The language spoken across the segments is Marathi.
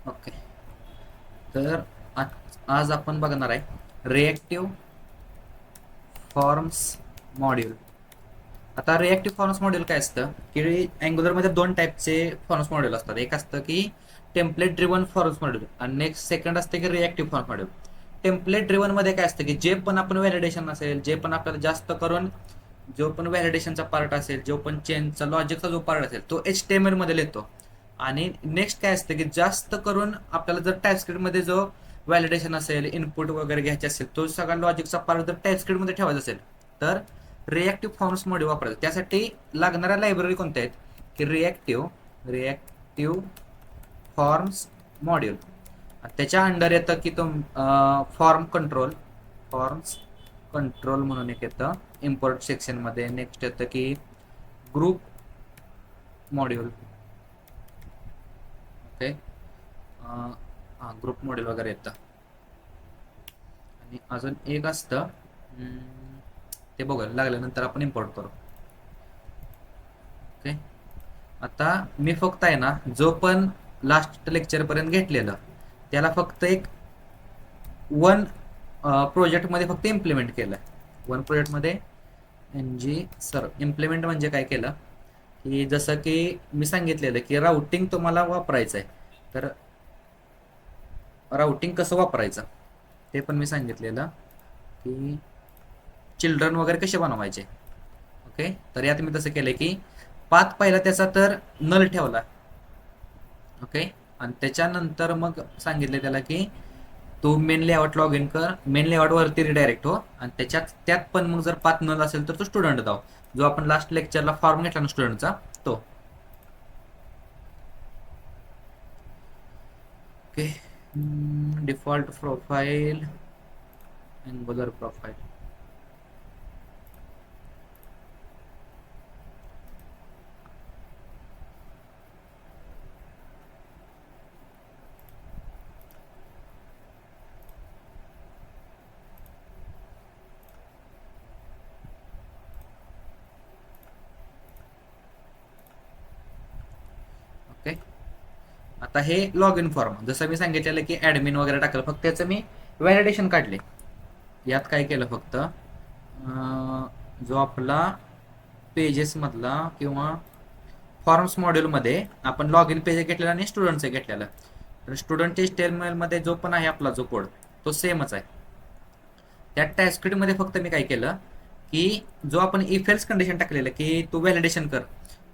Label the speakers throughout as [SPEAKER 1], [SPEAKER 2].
[SPEAKER 1] ओके. तर आज आपण बघणार आहे रिएक्टिव्ह फॉर्म्स मॉड्यूल. आता रिएक्टिव्ह फॉर्म्स मॉड्यूल काय असतं की अँग्युलरमध्ये दोन टाईपचे फॉर्म्स मॉड्यूल असतात. एक असतं की टेम्पलेट ड्रिव्हन फॉर्म्स मॉड्यूल आणि नेक्स्ट सेकंड असते की reactive forms module. Template driven मध्ये काय असतं की जे पण आपण व्हॅलिडेशन असेल, जे पण आपल्याला जास्त करून जो पण व्हॅलिडेशनचा पार्ट असेल, जो पण चेनचा लॉजिकचा जो पार्ट असेल तो HTML मध्ये लिहितो. आणि नेक्स्ट काय असतं की जास्त करून आपल्याला जर टाइपस्क्रिप्ट मध्ये जो व्हॅलिडेशन असेल, इनपुट वगैरे घ्यायचे असेल, तो सगळा लॉजिकचा पार्ट जर टाइपस्क्रिप्ट मध्ये ठेवायचा असेल तर रिएक्टिव्ह फॉर्म्स मध्ये वापरायचं. त्यासाठी लागणाऱ्या लायब्ररी कोणत्या आहेत की रिएक्टिव्ह फॉर्म्स मॉड्यूल. त्याच्या अंडर येतं की तो फॉर्म्स कंट्रोल म्हणून एक येतं इम्पोर्ट सेक्शन मध्ये. नेक्स्ट येतं की ग्रुप मॉड्यूल. ओके. हां, ग्रुप मॉड्यूल वगैरे येतं. आणि अजून एक असतं ते बघायला लागल्यानंतर आपण इम्पोर्ट करू. ओके. आता मी फक्त आहे ना जो पण लास्ट लेक्चर पर्यंत घेतलेलं त्याला फक्त एक वन प्रोजेक्टमध्ये फक्त इम्प्लिमेंट केलं. वन प्रोजेक्टमध्ये सर इम्प्लिमेंट म्हणजे काय केलं की जसं की मी सांगितलेलं की राउटिंग तुम्हाला वापरायचं आहे, तर राउटिंग कसं वापरायचं ते पण मी सांगितलेलं की चिल्ड्रन वगैरे कसे बनवायचे. ओके. तर यात मी तसं केलं की पाथ पहिला त्याचा तर नल ठेवला. ओके. आणि त्याच्यानंतर मग सांगितले त्याला की तू मेन लेआउट लॉग इन कर, मेन लेआउट वरती रिडायरेक्ट हो, आणि त्यात पण मग जर पाथ नल असेल तर तो स्टुडंट दाव, जो आपण लास्ट लेक्चरला फॉर्म घेतला ना स्टुडंटचा तो. Okay. Default profile, angular profile. Okay. आता हे लॉग इन फॉर्म जसं मी सांगितलेलं की ऍडमिन वगैरे टाकलं, फक्त त्याचं मी व्हॅलिडेशन काढले. यात काय केलं फक्त जो आपला पेजेस मधला किंवा फॉर्म्स मॉड्यूलमध्ये आपण लॉग इन पेज घेतलेला आणि स्टुडंटचं घेतलेलं, तर स्टुडंट HTML मध्ये जो पण आहे आपला जो कोड तो सेमच आहे. त्या टाइपस्क्रिप्ट मध्ये फक्त मी काय केलं की जो आपण इफ एल्स कंडिशन टाकलेलं की तू व्हॅलिडेशन कर,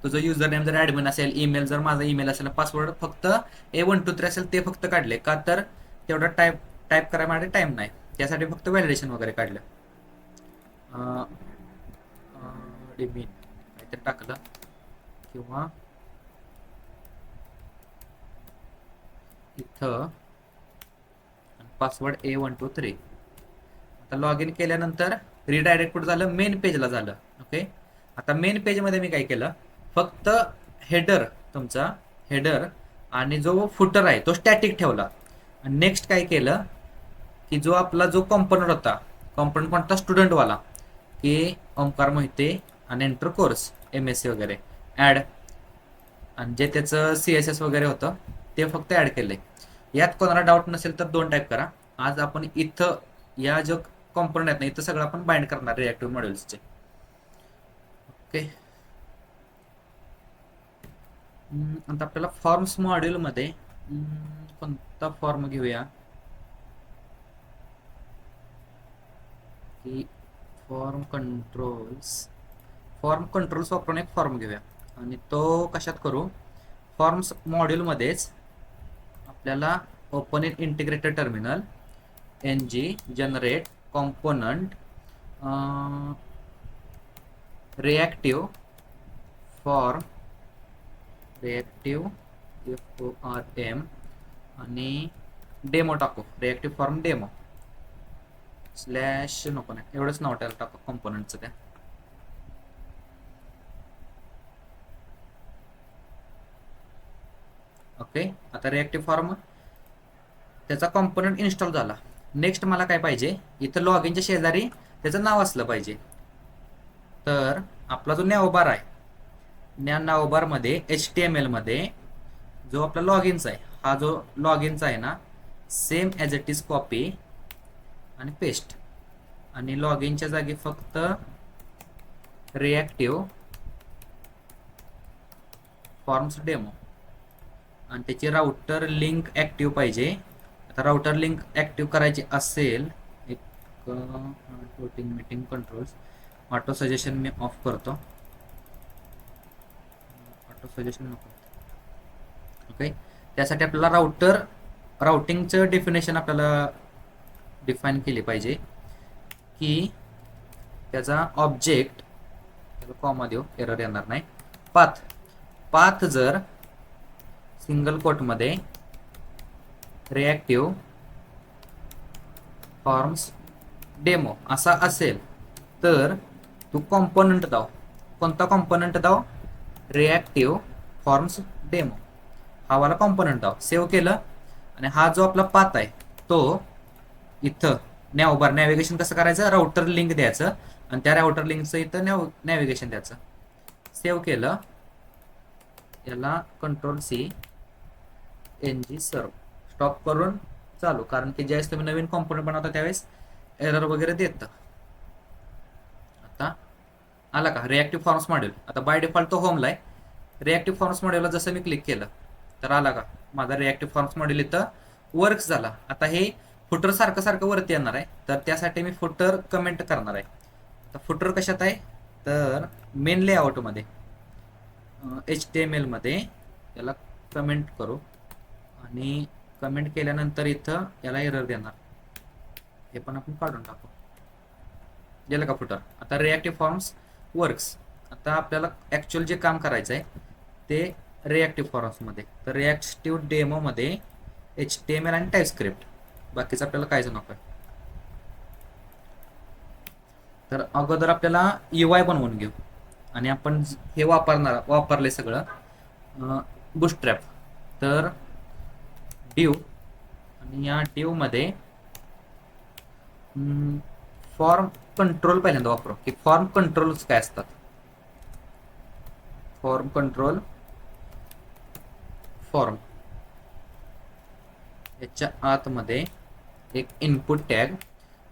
[SPEAKER 1] तुझं युजर नेम जर ऍडमिन असेल, ईमेल जर माझा ईमेल असेल, पासवर्ड फक्त A123 असेल ते फक्त काढले का, तर तेवढा टाईप करायला माझ्या टाइम नाही, त्यासाठी फक्त व्हॅलिडेशन वगैरे काढलं. ॲडमिन काहीतरी टाकलं किंवा इथं पासवर्ड A123. आता लॉग इन केल्यानंतर रिडायरेक्ट कुठं झालं, मेन पेजला झालं. ओके. आता मेन पेजमध्ये मी काय केलं, फक्त हेडर, तुमचा हेडर आणि जो फुटर आहे तो स्टॅटिक ठेवला. आणि नेक्स्ट काय केलं की जो आपला जो कॉम्पोनंट होता, कॉम्पोनंट कोणता स्टुडंटवाला, की ओंकार मोहिते आणि एंटर कोर्स MSc वगैरे ॲड, आणि जे त्याचं CSS वगैरे होतं ते फक्त ॲड केलंय. यात कोणाला डाऊट नसेल तर दोन टाईप करा. आज आपण इथं या जो कॉम्पोनंट आहेत ना इथं सगळं आपण बाइंड करणार रिएक्टिव्ह मॉड्यूल्सचे. ओके. आता आपल्याला फॉर्म्स मॉड्यूलमध्ये कोणता फॉर्म घेऊया की फॉर्म कंट्रोल्स वापरून एक फॉर्म घेऊया. आणि तो कशात करू, फॉर्म्स मॉड्यूलमध्येच आपल्याला open in integrated terminal generate component reactive FORM आणि डेमो टाकू, रिएक्टिव्ह फॉर्म डेमो स्लॅश नको नाही, एवढंच नाव टाकू कॉम्पोनंटचं त्या. ओके. आता रिएक्टिव्ह फॉर्म त्याचा कॉम्पोनंट इन्स्टॉल झाला. नेक्स्ट मला काय पाहिजे, इथं लॉग इनच्या शेजारी त्याचं नाव असलं पाहिजे. तर आपला जो नावबार आहे, नावबार मध्ये HTML मध्ये जो आपला लॉग इनचा आहे हा जो लॉग इनचा आहे ना, same as it is copy आणि पेस्ट, आणि लॉग इनच्या जागी फक्त रिॲक्टिव्ह फॉर्म्स डेमो, आणि त्याची राउटर लिंक ॲक्टिव्ह पाहिजे. आता राउटर लिंक ॲक्टिव्ह करायची असेल, एक floating meeting controls, auto suggestion me of करतो. ऑटो सजेशन नको. ओके, त्यासाठी आपल्याला राउटिंगचं डेफिनेशन आपल्याला डिफाईन केली पाहिजे, की त्याचा ऑब्जेक्ट, त्याचा कॉमा देऊ, एरर येणार नाही. पाथ पाथ जर सिंगल कोटमध्ये रिॲक्टिव्ह फॉर्म्स डेमो असा असेल तर तू कॉम्पोनंट दाव. कोणता कॉम्पोनंट दाव? रिॲक्टिव्ह फॉर्म्स डेमो, हा वाला कॉम्पोनंट दाव. सेव्ह केलं, आणि हा जो आपला पाथ आहे तो इथं नॅव्हिगेशन कसं करायचं, राउटर लिंक द्यायचं, आणि त्या राउटर लिंकचं इथं नॅव्हिगेशन द्यायचं. सेव्ह केलं, याला कंट्रोल सी NG सर्व स्टॉप करून चालू, कारण की ज्यावेळेस तुम्ही नवीन कॉम्पोनंट बनवता त्यावेळेस एरर वगैरे देतं. आता आला का रिॲक्टिव्ह फॉर्म्स मॉड्यूल? आता बाय डिफॉल्ट तो होमला आहे. रिॲक्टिव्ह फॉर्म्स मॉड्यूलला जसं मी क्लिक केलं तर आला का माझा रिॲक्टिव्ह फॉर्म्स मॉड्यूल इथं वर्क झाला. आता हे फुटर सारखं वरती येणार आहे, तर त्यासाठी मी फुटर कमेंट करणार आहे. तर फुटर कशात आहे, तर मेन लेआउटमध्ये HTML मध्ये याला कमेंट करू, आणि कमेंट केल्यानंतर इथं याला एरर देणार, हे पण आपण काढून टाकू. गेलं का फुटर? आता रिॲक्टिव्ह फॉर्म्स वर्क्स. आता आपल्याला ॲक्च्युअल जे काम करायचं आहे ते रिॲक्टिव्ह फॉर्म्समध्ये, तर रिॲक्टिव्ह डेमोमध्ये HTML आणि टाईपस्क्रिप्ट, बाकीचं आपल्याला काहीच नको आहे. तर अगोदर आपल्याला UI बनवून घेऊ, आणि आपण हे वापरले सगळं बूटस्ट्रॅप. तर डिव, आणि या डिवमध्ये फॉर्म कंट्रोल पहिल्यांदा वापरू, की फॉर्म कंट्रोल्स काय असतात. फॉर्म कंट्रोल फॉर्म, याच्या आतमध्ये एक इनपुट टॅग,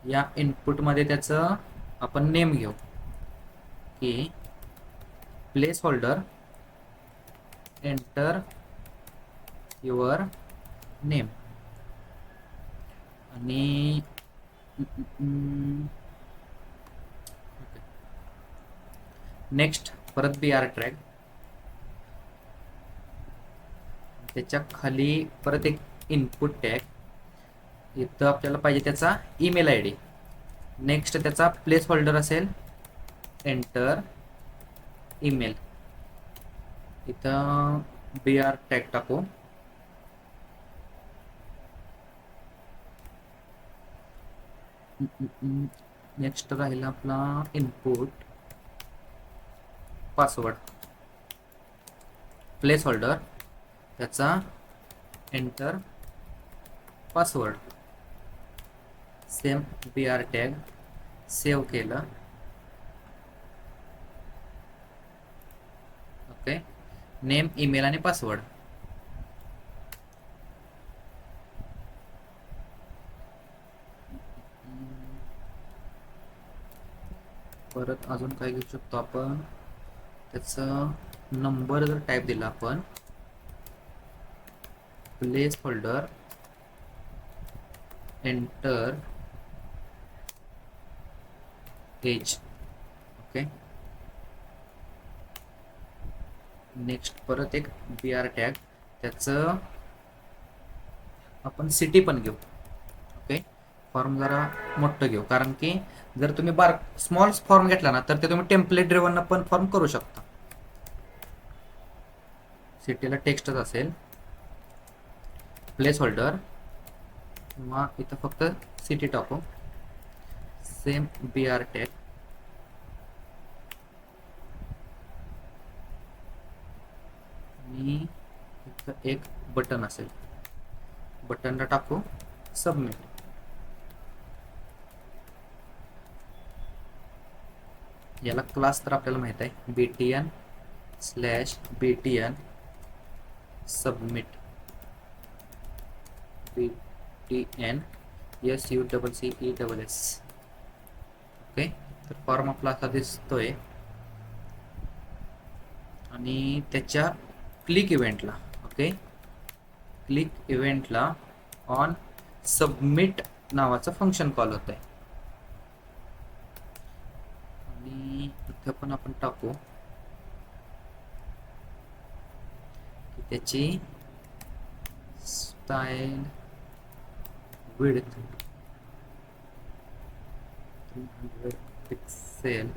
[SPEAKER 1] या इनपुटमध्ये त्याचं आपण नेम घेऊ, की place holder enter your name, आणि नेक्स्ट परत BR ट्रॅग, त्याच्या खाली परत एक इनपुट टॅग, इथं आपल्याला पाहिजे त्याचा ईमेल ID. नेक्स्ट त्याचा प्लेस होल्डर असेल एंटर ईमेल, इथं BR टॅग टाकू. नेक्स्ट राहिला आपला इनपुट पासवर्ड, प्लेस होल्डर त्याचा enter password, same BR tag, save केलं. ओके, नेम, ईमेल आणि पासवर्ड. परत अजून काय घेऊ शकतो आपण, त्याचा नंबर जर टाईप दिला आपण, placeholder enter age. Okay, next परत एक BR टॅग, त्याचं आपण सिटी पण घेऊ. ओके, फॉर्म जरा मोठं घेऊ, कारण की जर तुम्ही स्मॉल फॉर्म घेतला ना तर ते तुम्ही टेम्पलेट ड्रिव्हन पण फॉर्म करू शकता. सिटीला टेक्स्टच असेल, प्लेस होल्डर, किंवा इथं फक्त सिटी टाकू, सेम BR टॅग, आणि इथं एक बटन असेल, बटनला टाकू सबमिट. याला क्लास तर आपल्याला माहित आहे, BTN/BTN सबमिट. PTNSUCCESS. ओके, तर फॉर्म आपला असा दिसतोय आणि त्याच्या क्लिक इव्हेंटला, ओके, क्लिक इव्हेंटला ऑन सबमिट नावाचं फंक्शन कॉल होत आहे आणि इथं पण आपण टाकू की त्याची स्टाईल विड्थ 300 पिक्सेल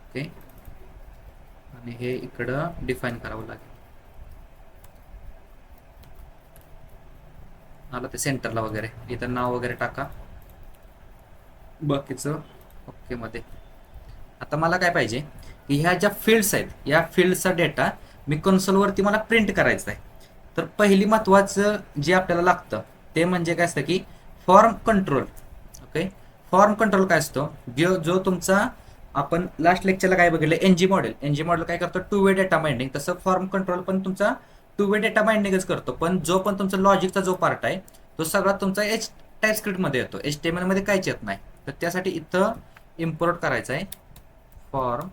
[SPEAKER 1] ओके, आणि हे इकडं डिफाईन करावं लागेल. आलं ते सेंटरला वगैरे, इथं नाव वगैरे टाका, बाकीचं ओके मध्ये. आता मला काय पाहिजे की ह्या ज्या फील्ड्स आहेत या फील्डचा डेटा मी कन्सोलवरती मला प्रिंट करायचा आहे. तर पहिली महत्वाचं जे आपल्याला लागतं ते म्हणजे काय असतं की form control. Okay, form control काय असतो, जो तुमचा आपण लास्ट लेक्चरला काय बघितलं, एनजी मॉडेल काय करतो, टू वे डेटा बाइंडिंग. तसं फॉर्म कंट्रोल पण तुमचा टू वे डेटा बाइंडिंगच करतो, पण जो पण तुमचा लॉजिकचा जो पार्ट आहे तो सगळा तुमचा टाइपस्क्रिप्ट मध्ये येतो, HTML मध्ये काहीच येत नाही. तर त्यासाठी इथं इम्पोर्ट करायचं आहे फॉर्म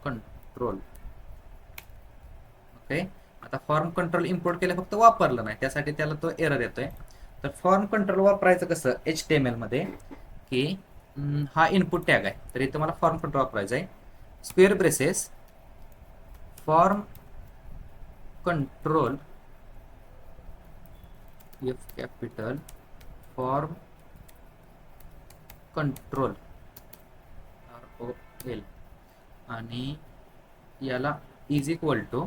[SPEAKER 1] कंट्रोल. ओके, आता फॉर्म कंट्रोल इम्पोर्ट केलं फक्त वापरलं नाही, त्यासाठी त्याला तो एरर येतोय. तर फॉर्म कंट्रोल वापरायचं कसं HTML मध्ये की हा इनपुट टॅग आहे, तर इथं मला फॉर्म कंट्रोल वापरायचं आहे. Square braces form control F capital form control ROL आणि याला इज इक्वल टू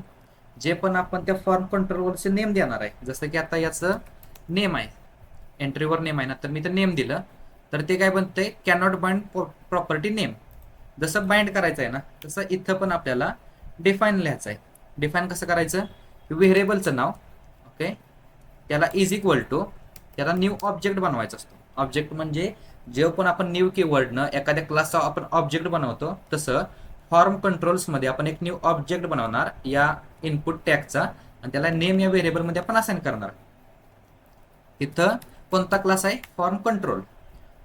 [SPEAKER 1] जे पण आपण त्या फॉर्म कंट्रोलवरचे नेम देणार आहे. जसं की आता याचं नेम आहे, एंट्रीवर नेम आहे ना, तर मी तर नेम दिलं तर ते काय बनतंय, कॅनॉट बाइंड प्रॉपर्टी नेम. जसं बाइंड करायचं आहे ना तसं इथं पण आपल्याला डिफाईन लिहायचं आहे. डिफाईन कसं करायचं, व्हेरिएबलचं नाव, ओके, त्याला इज इक्वल टू त्याला न्यू ऑब्जेक्ट बनवायचा असतो. ऑब्जेक्ट म्हणजे जे पण आपण न्यू कीवर्डनं एखाद्या क्लासचा आपण ऑब्जेक्ट बनवतो तसं फॉर्म कंट्रोल्स मध्ये आपण एक न्यू ऑब्जेक्ट बनवणार या इनपुट टॅगचा आणि त्याला नेम या व्हेरिएबल मध्ये आपण असाइन करणार. इथं कोणता क्लास आहे, फॉर्म कंट्रोल,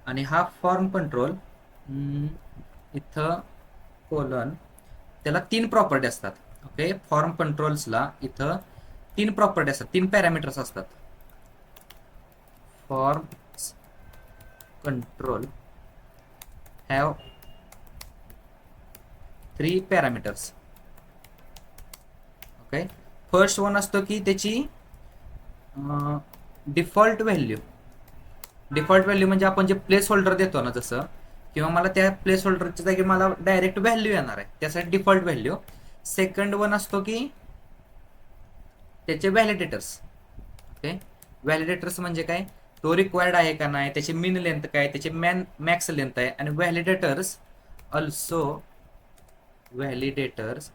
[SPEAKER 1] आणि हा फॉर्म कंट्रोल इथं कोलन त्याला 3 प्रॉपर्टी असतात. ओके, फॉर्म कंट्रोल्सला इथं 3 प्रॉपर्टी असतात, 3 पॅरामीटर्स असतात. Form control have 3 parameters. Okay, first one असतो की त्याची डिफॉल्ट व्हॅल्यू. डिफॉल्ट व्हॅल्यू म्हणजे आपण जे प्लेस होल्डर देतो ना, जसं किंवा मला त्या प्लेस होल्डरच्या जागी मला डायरेक्ट व्हॅल्यू येणार आहे, त्यासाठी डिफॉल्ट व्हॅल्यू. सेकंड वन असतो की त्याचे व्हॅलिडेटर्स. ओके, व्हॅलिडेटर्स म्हणजे काय, तो रिक्वायर्ड आहे का नाही, त्याची मिन लेंथ काय, त्याची मॅक्स लेंथ आहे. आणि validators also validators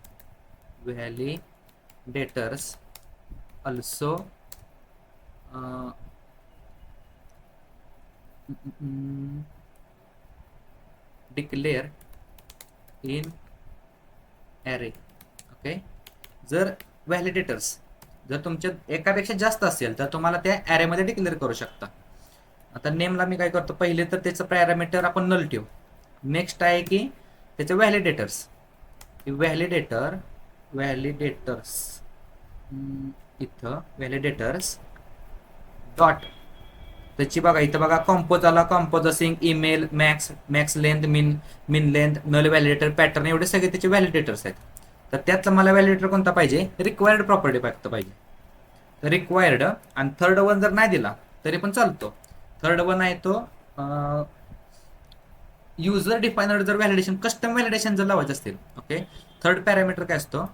[SPEAKER 1] also declare in array. Okay, जर व्हॅलिडेटर्स जर तुमच्या एकापेक्षा जास्त असेल तर तुम्हाला त्या ॲरेमध्ये डिक्लेअर करू शकता. आता नेमला मी काय करतो, पहिले तर त्याचं पॅरामीटर आपण नल ठेवू. नेक्स्ट आहे की त्याचे व्हॅलिडेटर्स इथं व्हॅलिडेटर्स डॉट त्याची बघा, इथं बघा कॉम्पोज आला, कॉम्पोजिंग, email, max length, min length, null validator, pattern, एवढे सगळे त्याचे व्हॅलिडेटर्स आहेत. तर त्यातलं मला व्हॅलिडेटर कोणता पाहिजे, रिक्वायर्ड प्रॉपर्टी पाहिजे. तर रिक्वायर्ड, आणि थर्ड वन जर नाही दिला तरी पण चालतो. थर्ड वन आहे तो युजर डिफाइनर जर व्हॅलिडेशन, कस्टम व्हॅलिडेशन जर लावायचं असतील. ओके, थर्ड पॅरामीटर काय असतो,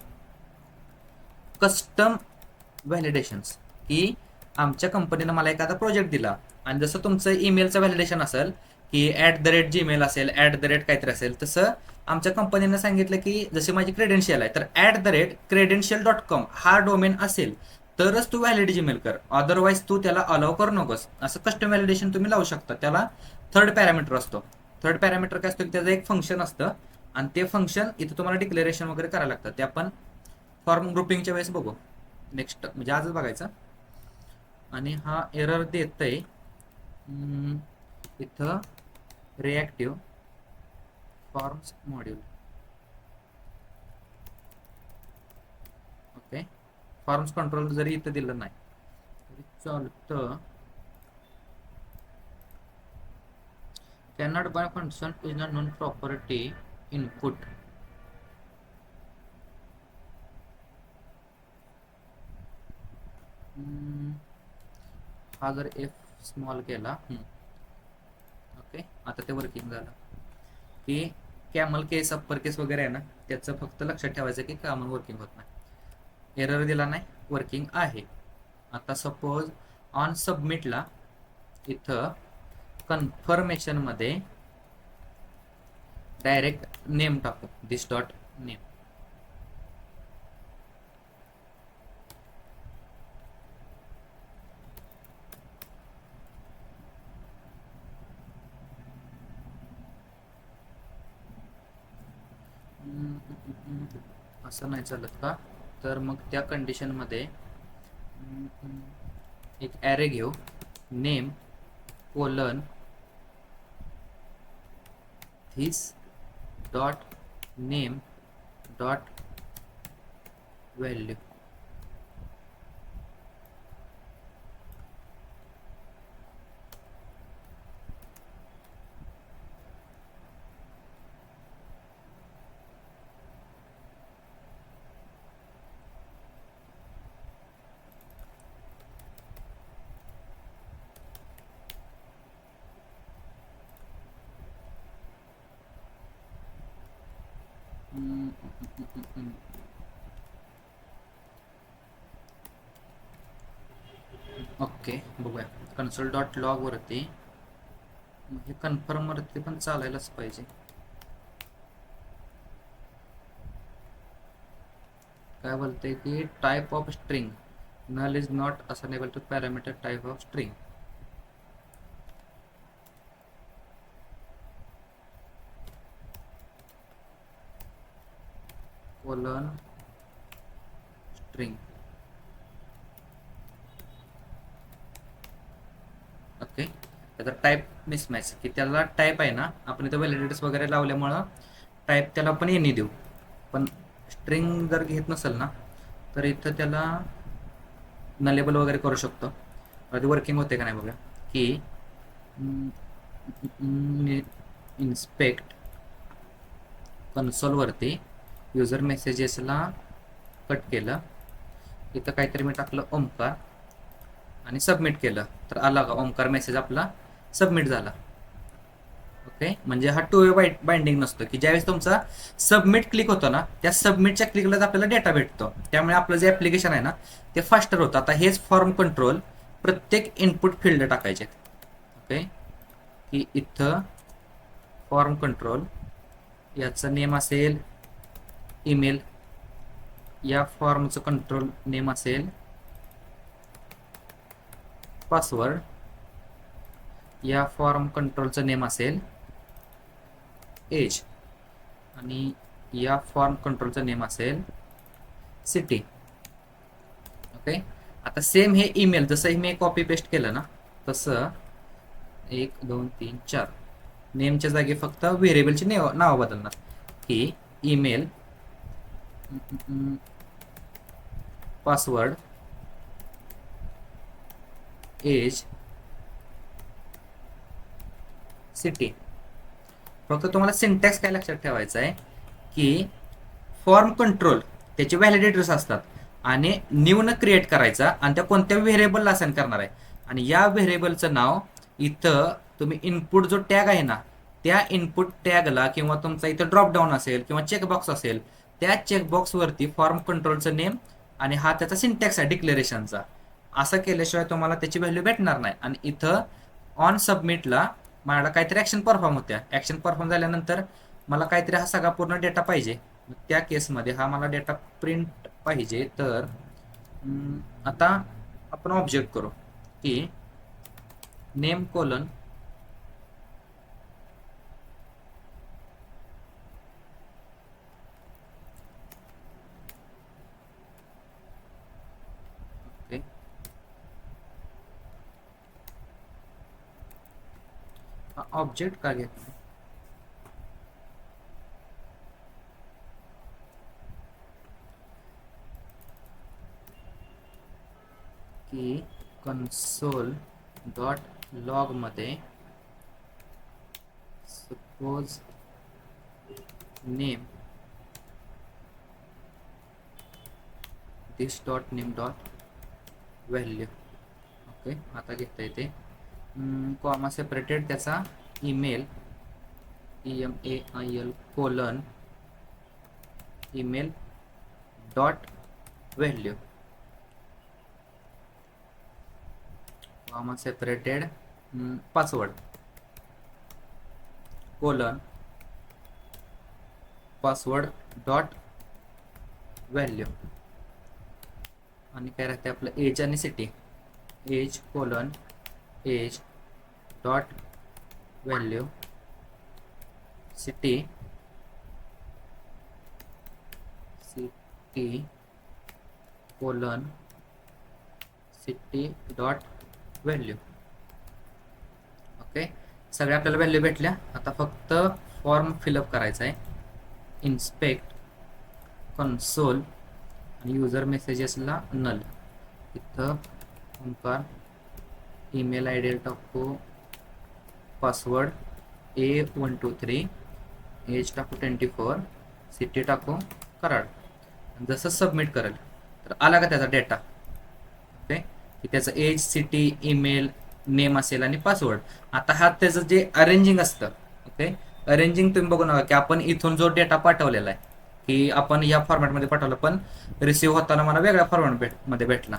[SPEAKER 1] कस्टम व्हॅलिडेशन्स, की आमच्या कंपनीनं मला एखादा प्रोजेक्ट दिला आणि जसं तुमचं ईमेलचं व्हॅलिडेशन असेल की @gmail असेल, @ काहीतरी असेल, तसं आमच्या कंपनीनं सांगितलं की जशी माझी क्रेडेन्शियल आहे तर @credential.com हा डोमेन असेल तरच तू व्हॅलिड जीमेल कर, अदरवाईज तू त्याला अलाव करू नकोस. असं कस्टम व्हॅलिडेशन तुम्ही लावू शकता, त्याला थर्ड पॅरामीटर असतो. थर्ड पॅरामीटर काय असतं की त्याचं एक फंक्शन असतं आणि ते फंक्शन इथं तुम्हाला डिक्लेरेशन वगैरे करायला लागतं. ते आपण फॉर्म ग्रुपिंगच्या वेळेस बघू. नेक्स्ट म्हणजे आजच बघायचा. आणि हा एरर देतंय इथं reactive forms module. Okay, forms control जरी इथं दिलं नाही तरी चालतं. cannot by function is not known property input. हा जर एफ स्मॉल केला ओके, आता ते वर्किंग झालं की कॅमल केस अप्पर केस वगैरे आहे ना, त्याचं फक्त लक्षात ठेवायचं की कॅमल वर्किंग होत नाही. एरर दिला नाही, वर्किंग आहे. आता सपोज ऑन सबमिटला इथं कन्फर्मेशन मध्ये डायरेक्ट नेम टाकू, दिस डॉट नेम. असं नाही चालत का? तर मग त्या कंडिशन मध्ये एक ॲरे घेऊ, name colon this dot name dot value. Okay, बघूया कन्सोल डॉट लॉग वरती हे कन्फर्म वरती पण चालायलाच पाहिजे. काय बोलते की type of string null is not assignable to parameter type of string. colon string. Okay, त्याचा टाईप मिसमॅच की त्याला टाईप आहे ना, आपण इथं व्हॅलिडेटर्स वगैरे लावल्यामुळं टाईप त्याला आपण एनी देऊ, पण स्ट्रिंग जर घेत नसेल ना तर इथं त्याला नलेबल वगैरे करू शकतो. ते वर्किंग होते का नाही बघा की इन्स्पेक्ट कन्सोल वरती युजर मेसेजेसला कट केलं, इथं काहीतरी मी टाकलं ओमकार आणि सबमिट केलं तर आला का ओमकार मेसेज आपला सबमिट झाला. ओके, म्हणजे हा टू वे बाइंडिंग नसतो की ज्यावेळेस तुमचा सबमिट क्लिक होतो ना, त्या सबमिटच्या क्लिकलाच आपल्याला डेटा भेटतो. त्यामुळे आपलं जे ऍप्लिकेशन आहे ना ते फास्टर होतं. आता हेच फॉर्म कंट्रोल प्रत्येक इनपुट फील्ड टाकायचे. ओके, की इथं फॉर्म कंट्रोल याचं नेम असेल ईमेल, या फॉर्मचं कंट्रोल नेम असेल पासवर्ड, या फॉर्म कंट्रोलचं नेम असेल एज आणि या फॉर्म कंट्रोलचं नेम असेल सिटी. ओके, आता सेम हे ईमेल जसं मी कॉपी पेस्ट केलं ना तसं 1 2 3 4 नेमच्या जागी फक्त व्हेरिएबलचे नाव बदलणार की ईमेल पासवर्ड एज सिटी. फक्त तुम्हाला सिंटॅक्स काय लक्षात ठेवायचं आहे की फॉर्म कंट्रोल त्याचे व्हॅलिडेटर्स असतात आणि न्यू न क्रिएट करायचा आणि त्या कोणत्या व्हेरिएबलला असाइन करणार आहे, आणि या व्हेरिएबलचं नाव इथं तुम्ही इनपुट जो टॅग आहे ना त्या इनपुट टॅगला किंवा तुमचा इथं ड्रॉप डाऊन असेल किंवा चेकबॉक्स असेल त्या चेकबॉक्स वरती फॉर्म कंट्रोलचं नेम आणि हा त्याचा सिंटॅक्स आहे डिक्लेरेशनचा. असं केल्याशिवाय तुम्हाला त्याची व्हॅल्यू भेटणार नाही. आणि इथं ऑन सबमिटला मला काहीतरी ऍक्शन परफॉर्म होत्या, ऍक्शन परफॉर्म झाल्यानंतर मला काहीतरी हा सगळा पूर्ण डेटा पाहिजे. त्या केसमध्ये हा मला डेटा प्रिंट पाहिजे. तर आता आपण ऑब्जेक्ट करू की नेम कोलन ऑब्जेक्ट का घेत नाही? की कन्सोल डॉट लॉग मध्ये suppose name this dot name dot value. Okay, आता घेता येते कॉमा सेपरेटेड त्याचा email EMAIL colon email dot value comma separated password colon password dot value. आणि काय राहते आपलं एज आणि city age colon age dot value city colon city dot value. Okay, सगळ्या आपल्याला व्हॅल्यू भेटल्या. आता फक्त फॉर्म फिलअप करायचा आहे. इन्स्पेक्ट कन्सोल आणि युजर मेसेजेसला नल. इथं ओंकार ईमेल आय डी टाकू पासवर्ड A123 एज टाकू 24 सिटी टाकू कराड. जसं सबमिट करेल तर आला का त्याचा डेटा. ओके, की त्याचं एज सिटी ईमेल नेम असेल आणि पासवर्ड. आता हा त्याचं जे अरेंजिंग असतं. ओके, अरेंजिंग तुम्ही बघू नका की आपण इथून जो डेटा पाठवलेला आहे की आपण या फॉर्मॅटमध्ये पाठवलं पण रिसिव्ह होताना मला वेगळ्या फॉर्मॅटमध्ये भेटला.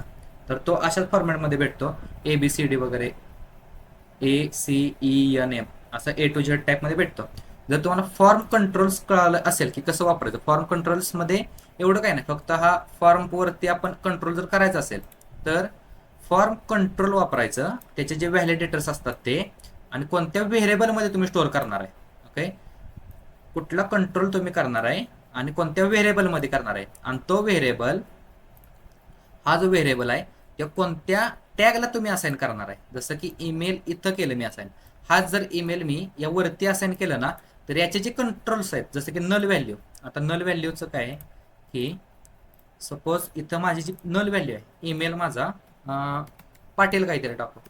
[SPEAKER 1] तर तो अशाच फॉर्मॅटमध्ये भेटतो ABCD वगैरे ACENM असं A to Z टाईपमध्ये भेटतो. जर तुम्हाला फॉर्म कंट्रोल्स कळालं असेल की कसं वापरायचं फॉर्म कंट्रोल्स मध्ये एवढं काय नाही, फक्त हा फॉर्म वरती आपण कंट्रोल जर करायचा असेल तर फॉर्म कंट्रोल वापरायचं. त्याचे जे व्हॅलिडेटर्स असतात ते आणि कोणत्या व्हेरिएबल मध्ये तुम्ही स्टोअर करणार आहे. ओके, कुठला कंट्रोल तुम्ही करणार आहे आणि कोणत्या व्हेरिएबल मध्ये करणार आहे आणि तो व्हेरिएबल हा जो व्हेरिएबल आहे त्या कोणत्या टॅगला तुम्ही असाइन करणार आहे. जसं की ईमेल इथं केलं मी असाइन. हाच जर ईमेल मी या वरती असाइन केलं ना तर याचे जे कंट्रोल्स आहेत जसं की नल व्हॅल्यू. आता नल व्हॅल्यूचं काय आहे की सपोज इथं माझी जी नल व्हॅल्यू आहे ईमेल माझा पाटील काहीतरी टाकू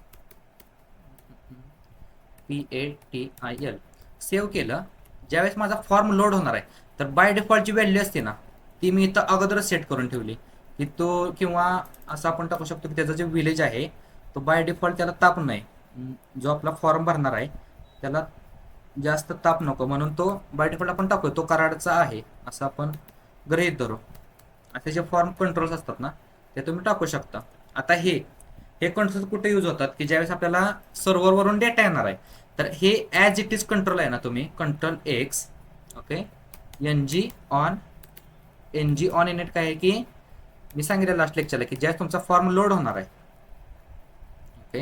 [SPEAKER 1] PATIL सेव्ह केलं. ज्यावेळेस माझा फॉर्म लोड होणार आहे तर बाय डिफॉल्टची व्हॅल्यू असते ना ती मी इथं अगोदरच सेट करून ठेवली की तो किंवा असं आपण टाकू शकतो की त्याचा जे विलेज आहे तो बाय डिफॉल्ट त्याला ताप नाही. जो आपला फॉर्म भरणार आहे त्याला जास्त ताप नको म्हणून तो बाय डिफॉल्ट आपण टाकू तो कराडचा आहे असं आपण गृहीत धरू. असे जे फॉर्म कंट्रोल्स असतात ना ते तुम्ही टाकू शकता. आता हे कंट्रोल्स कुठे यूज होतात की ज्यावेळेस आपल्याला सर्व्हरवरून डेटा येणार आहे तर हे ॲज इट इज कंट्रोल आहे ना तुम्ही control X. Okay, NG on इनेट काय आहे की मी सांगितलं लास्ट लेक्चरला की ज्यावेळेस तुमचा फॉर्म लोड होणार आहे. ओके,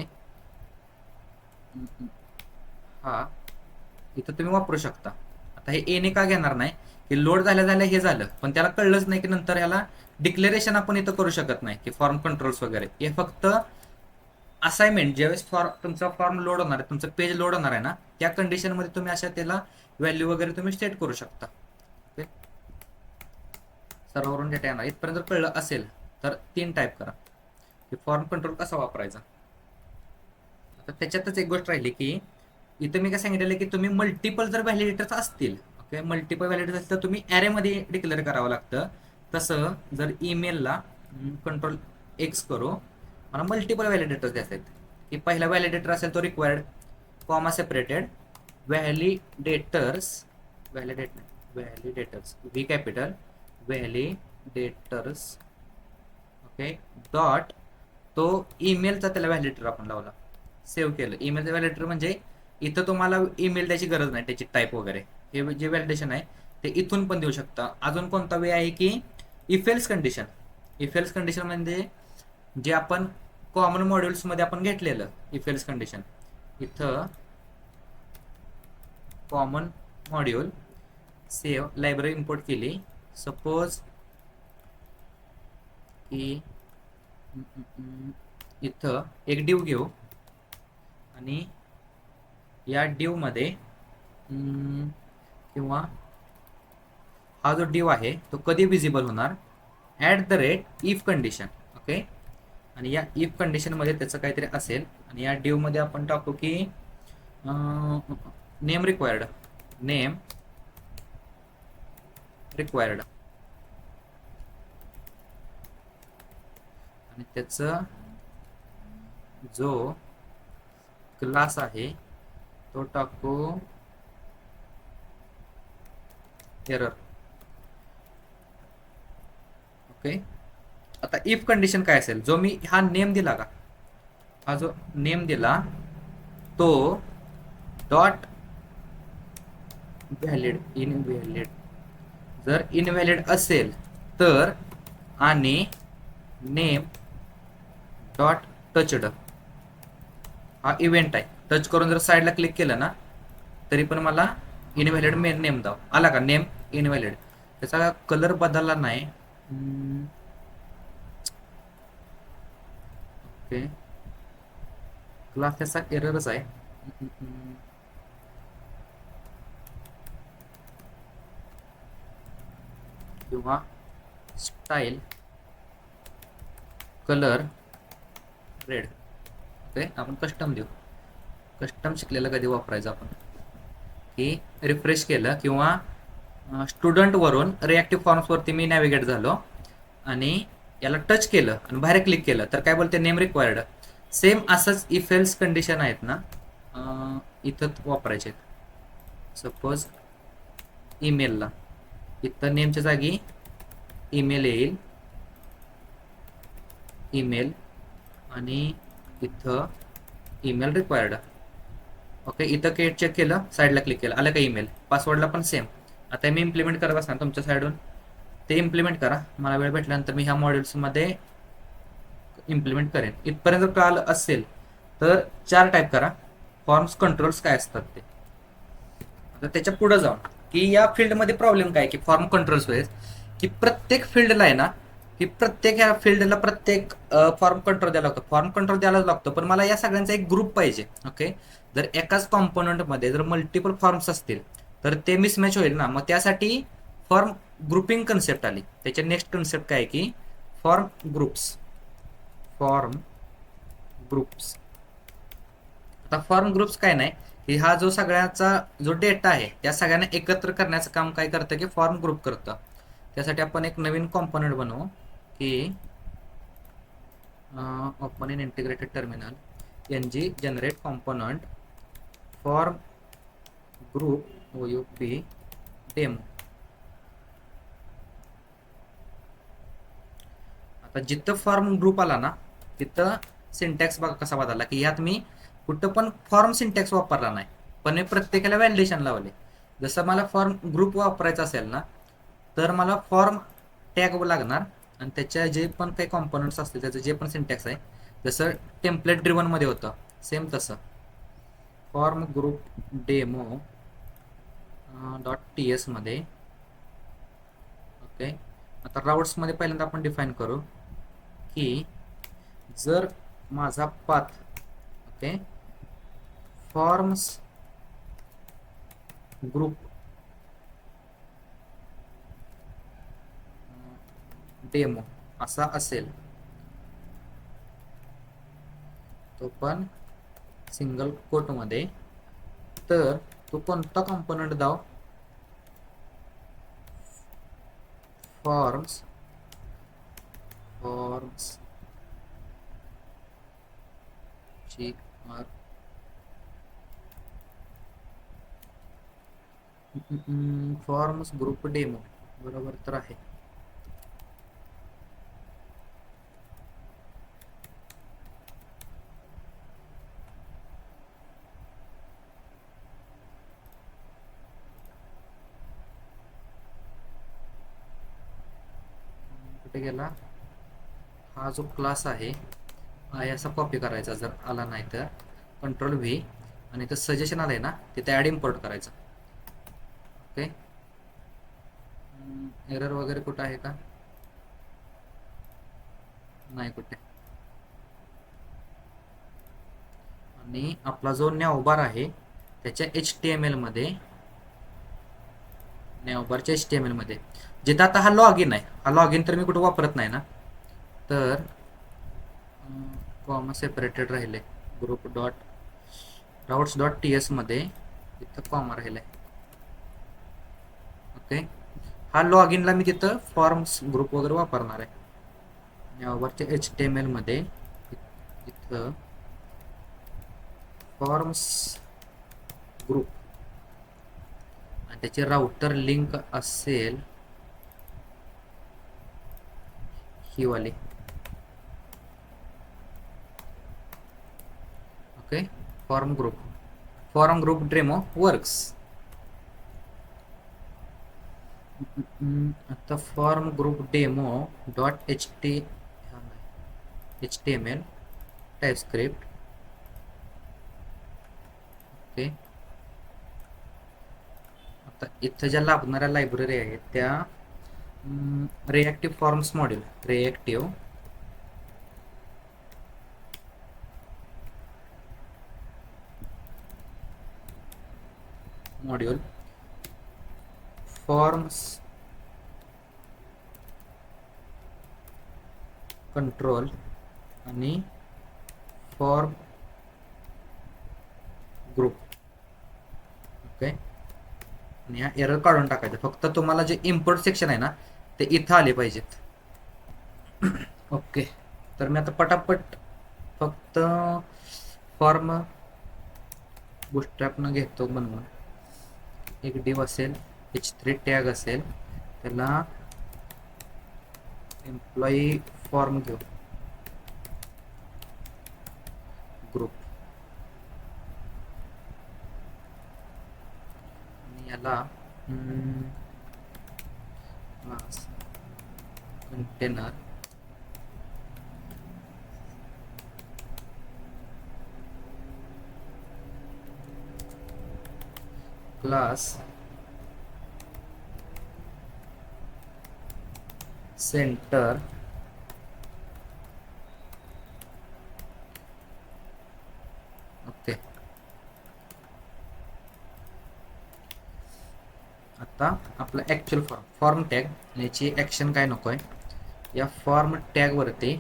[SPEAKER 1] हा इथं तुम्ही वापरू शकता. आता हे एने का घेणार नाही की लोड झाल्या झाल्या हे झालं पण त्याला कळलंच नाही की नंतर ह्याला डिक्लेरेशन आपण इथं करू शकत नाही की फॉर्म कंट्रोल्स वगैरे. हे फक्त असाइनमेंट ज्यावेळेस तुमचा फॉर्म लोड होणार आहे तुमचं पेज लोड होणार आहे ना त्या कंडिशनमध्ये तुम्ही अशा त्याला व्हॅल्यू वगैरे तुम्ही सेट करू शकता. ओके, सर्वरून डेटा येणार इथपर्यंत जर कळलं असेल तर 3 टाईप करा की फॉर्म कंट्रोल कसा वापरायचा. आता त्याच्यातच एक गोष्ट राहिली की इथं मी काय सांगितलेलं की तुम्ही मल्टिपल जर व्हॅलिडेटर्स असतील. ओके, मल्टिपल व्हॅलिडेटर्स असतील तर तुम्ही ॲरेमध्ये डिक्लेअर करावं लागतं. तसं जर ईमेलला कंट्रोल X करू मला मल्टिपल व्हॅलिडेटर्स द्यायचे आहेत की पहिला व्हॅलिडेटर असेल तो required comma separated validators V capital validators. Okay, dot तो ईमेलचा त्याला व्हॅलिडेटर आपण लावला सेव्ह केलं. ईमेलचं व्हॅलिडेटर म्हणजे इथं तुम्हाला ईमेल द्यायची गरज नाही त्याची टाईप वगैरे. हे जे व्हॅलिडेशन आहे ते इथून पण देऊ शकता. अजून कोणता वे आहे की इफेल्स कंडिशन. इफेल्स कंडिशन म्हणजे जे आपण कॉमन मॉड्यूल्स मध्ये आपण घेतलेलं इफेल्स कंडिशन. इथं common module save library import केली. सपोज की इथं एक डिव घेऊ आणि या डिव मध्ये किंवा हा जो डिव आहे तो कधी विजिबल होणार, at the rate if condition. Okay, आणि या इफ कंडिशन मध्ये त्याचं काहीतरी असेल आणि या डिव मध्ये आपण टाकू की नेम रिक्वायर्ड, नेम रिक्वायर्ड, आणि त्याचं जो क्लास आहे तो टाकू एरर. ओके, आता इफ कंडिशन काय असेल, जो मी हा नेम दिला का, हा जो नेम दिला तो डॉट व्हॅलिड इनव्हॅलिड, जर इनव्हॅलिड असेल तर, आणि नेम डॉट टचड हा इव्हेंट आहे, टच करून जर साईडला क्लिक केलं ना तरी पण मला इनव्हॅलिड मेन नेम दाव आला का, नेम इनव्हॅलिड. त्याचा कलर बदलला नाही. ओके, क्लास त्याचा एररच आहे. किंवा स्टाईल कलर रेड. ओके, आपण कस्टम देऊ. कस्टम शिकलेलं कधी वापरायचं आपण, की रिफ्रेश केलं किंवा स्टुडंट वरून रिॲक्टिव्ह फॉर्म्स वरती मी नॅव्हिगेट झालो आणि याला टच केलं आणि बाहेर क्लिक केलं तर काय बोलते, नेम रिक्वायर्ड. सेम असंच इफ एल्स कंडिशन आहेत ना, इथं वापरायचे आहेत. सपोज ईमेलला इथं नेमच्या जागी ईमेल येईल, ईमेल, आणि इथं ईमेल रिक्वायर्ड. ओके, इथं केट चेक केलं, साईडला क्लिक केलं, आलं का ईमेल. पासवर्डला पण सेम. आता मी इम्प्लिमेंट करत असणार तुमच्या साईडून, ते इम्प्लिमेंट करा. मला वेळ भेटल्यानंतर मी ह्या मॉड्यूल्समध्ये इम्प्लिमेंट करेन. इथपर्यंत कळालं असेल तर 4 टाईप करा फॉर्म्स कंट्रोल्स काय असतात ते. आता त्याच्या पुढे जाऊन की या फील्डमध्ये प्रॉब्लेम काय की फॉर्म कंट्रोल्स वेळेस की प्रत्येक फील्डला आहे ना, की प्रत्येक ह्या फील्डला प्रत्येक फॉर्म कंट्रोल द्यायला लागतो, फॉर्म कंट्रोल द्यायलाच लागतो. पण मला या सगळ्यांचा एक ग्रुप पाहिजे. ओके, जर एकाच कॉम्पोनंटमध्ये जर मल्टिपल फॉर्म्स असतील तर ते मिसमॅच होईल ना. मग त्यासाठी फॉर्म ग्रुपिंग कन्सेप्ट आली. त्याच्या नेक्स्ट कन्सेप्ट काय की फॉर्म ग्रुप्स. फॉर्म ग्रुप्स, आता फॉर्म ग्रुप्स काय नाही की हा जो सगळ्याचा जो डेटा आहे त्या सगळ्यांना एकत्र करण्याचं काम काय करतं की फॉर्म ग्रुप करतं. त्यासाठी आपण एक नवीन कॉम्पोनंट बनवू की open in integrated terminal ng generate component form group OUP demo. आता जिथं फॉर्म ग्रुप आला ना तिथं सिंटॅक्स बघा कसा बदलला की ह्यात मी कुठं पण फॉर्म सिंटॅक्स वापरला नाही, पण मी प्रत्येकाला व्हॅलिडेशन लावले. जसं मला फॉर्म ग्रुप वापरायचा असेल ना तर मला फॉर्म टॅग लागणार आणि त्याच्या जे पण काही कॉम्पोनंट्स असतील त्याचं जे पण सिंटॅक्स आहे, जसं टेम्पलेट ड्रिवन मध्ये होतं सेम तसं फॉर्म ग्रुप डेमो .ts मध्ये. ओके, आता राउट्स मध्ये पहिल्यांदा आपण डिफाईन करू की जर माझा path okay forms group demo असा असेल, तो पण सिंगल कोट मध्ये, तर तो कोणता कॉम्पोनंट दाव, forms GR forms group demo बरोबर तर आहे. कुठे गेला हा जो क्लास आहे असा कॉपी करायचा, जर आला नाही तर कंट्रोल V आणि इथं सजेशन आलंय ना तिथे ॲड इम्पोर्ट करायचं. ओके, एरर वगैरे कुठं आहे का, नाही कुठे. आणि आपला जो नॅवबार आहे त्याच्या HTML मध्ये, नेव्हबारच्या HTML मध्ये जिथं आता हा लॉग इन आहे, हा लॉग इन तर मी कुठं वापरत नाही ना, तर कॉमा सेपरेटेड राहिले, group dot routes dot TS मध्ये इथं कॉमा राहिलाय. ओके, हा लॉग इनला मी तिथं फॉर्म्स ग्रुप वगैरे वापरणार आहे. नेव्हबारच्या HTML मध्ये इथं फॉर्म्स ग्रुप आणि त्याची राउटर लिंक असेल ही वाली. Okay, form group demo works. आता form group demo dot HTML TypeScript. Okay, आता इथं ज्या लागणाऱ्या लायब्ररी आहेत त्या reactive forms module, reactive module forms control आणि फॉर्म ग्रुप. ओके, आणि हा एरर काढून टाकायचं. फक्त तुम्हाला जे इम्पोर्ट सेक्शन आहे ना ते इथं आले पाहिजेत. ओके, तर मी आता पटापट फक्त फॉर्म बुटस्ट्रॅपनं घेतो बनवून. एक डिव असेल, H3 टॅग असेल, त्याला एम्प्लॉई फॉर्म घेऊ, ग्रुप, आणि याला class container class centre okay. आता आपला ॲक्च्युअल फॉर्म टॅग याची ॲक्शन काय नको आहे, या फॉर्म टॅग वरती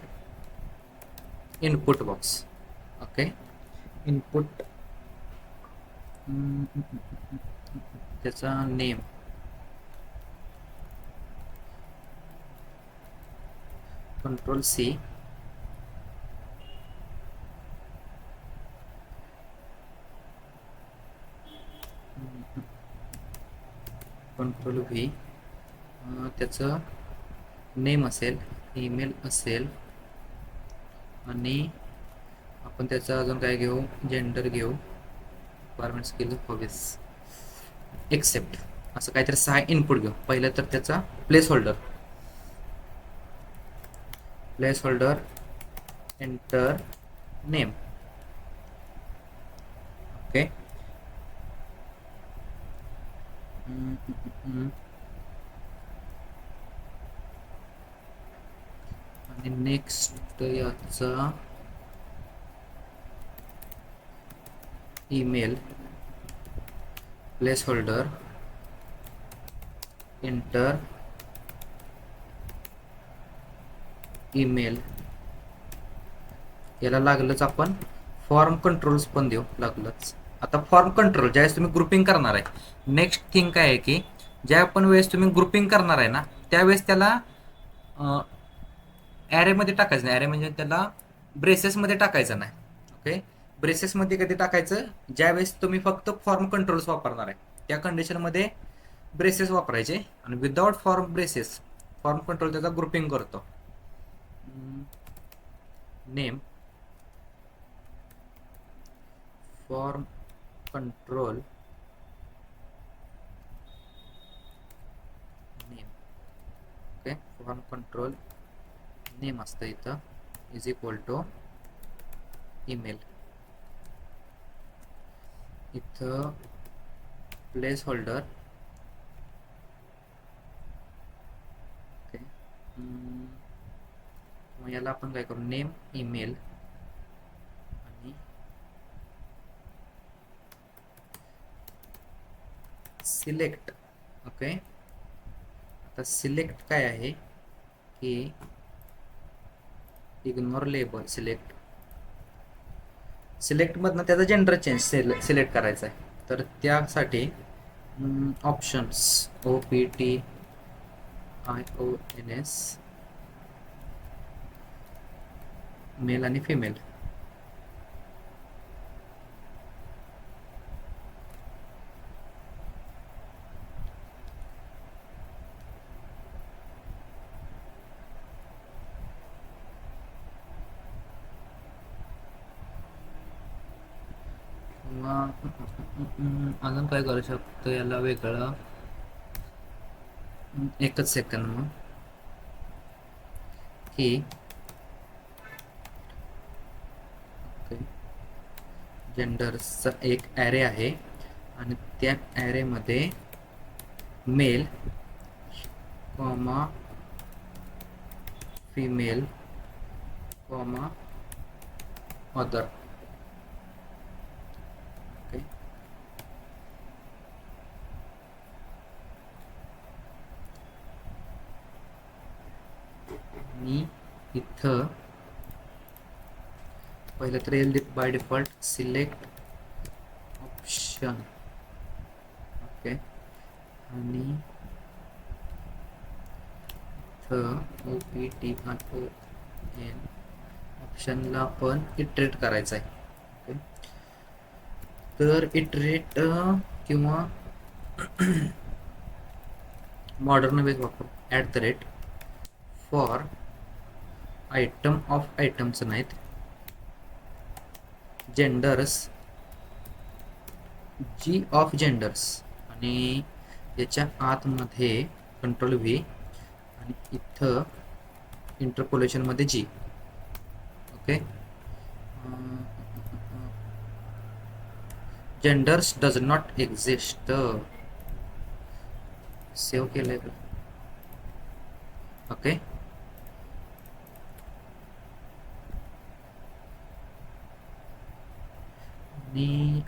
[SPEAKER 1] इनपुट बॉक्स. ओके, इनपुट त्याचा नेम Ctrl+C, Ctrl+V, त्याचं नेम असेल, ईमेल असेल, आणि आपण त्याचं अजून काय घेऊ, जेंडर घेऊ, रिक्वायरमेंट, स्किल, हॉबीज, एक्सेप्ट, असं काहीतरी 6 इनपुट घेऊ. पहिलं तर त्याचा place holder enter name. Okay, आणि नेक्स्ट याचा email, place holder enter email. याला लागलंच आपण फॉर्म कंट्रोल्स पण देऊ लागलंच. आता फॉर्म कंट्रोल ज्यावेळेस तुम्ही ग्रुपिंग करणार आहे, नेक्स्ट थिंग काय आहे की ज्या पण वेळेस तुम्ही ग्रुपिंग करणार आहे ना त्यावेळेस त्याला ॲरेमध्ये टाकायचं नाही. ॲरे म्हणजे त्याला ब्रेसेसमध्ये टाकायचं नाही. ओके, ब्रेसेसमध्ये कधी टाकायचं, ज्यावेळेस तुम्ही फक्त फॉर्म कंट्रोल्स वापरणार आहे त्या कंडिशनमध्ये ब्रेसेस वापरायचे, आणि without form braces form control त्याचा ग्रुपिंग करतो. Name form control name. Okay, form control name असतं इथं इज इक्वल टू ईमेल. इथं प्लेस होल्डर. ओके, मग याला आपण काय करू, नेम ईमेल आणि सिलेक्ट. ओके, आता सिलेक्ट काय आहे की इग्नोर लेबल. सिलेक्टमधनं त्याचा जेंडर चेंज सिलेक्ट करायचा आहे. तर त्यासाठी ऑप्शन्स OPTIONS मेल आणि फिमेल. अजून काय करू शकतो याला वेगळं. एकच सेकंड मग की जेंडर्सचा एक ॲरे आहे आणि त्या ॲरेमध्ये male comma female comma other. Okay, आणि इथं पहिलं तर येईल by default select option. Okay, आणि इथं OPTION ऑप्शनला आपण इटरेट करायचं आहे. ओके, तर इटरेट किंवा मॉडर्न वेज वापरू. @ फॉर आयटम ऑफ आयटम्स नाहीत, जेंडर्स G ऑफ जेंडर्स, आणि याच्या आतमध्ये कंट्रोल V आणि इथं इंटरपोलेशनमध्ये G. Okay, genders does not exist. Save केलंय का? ओके, आणि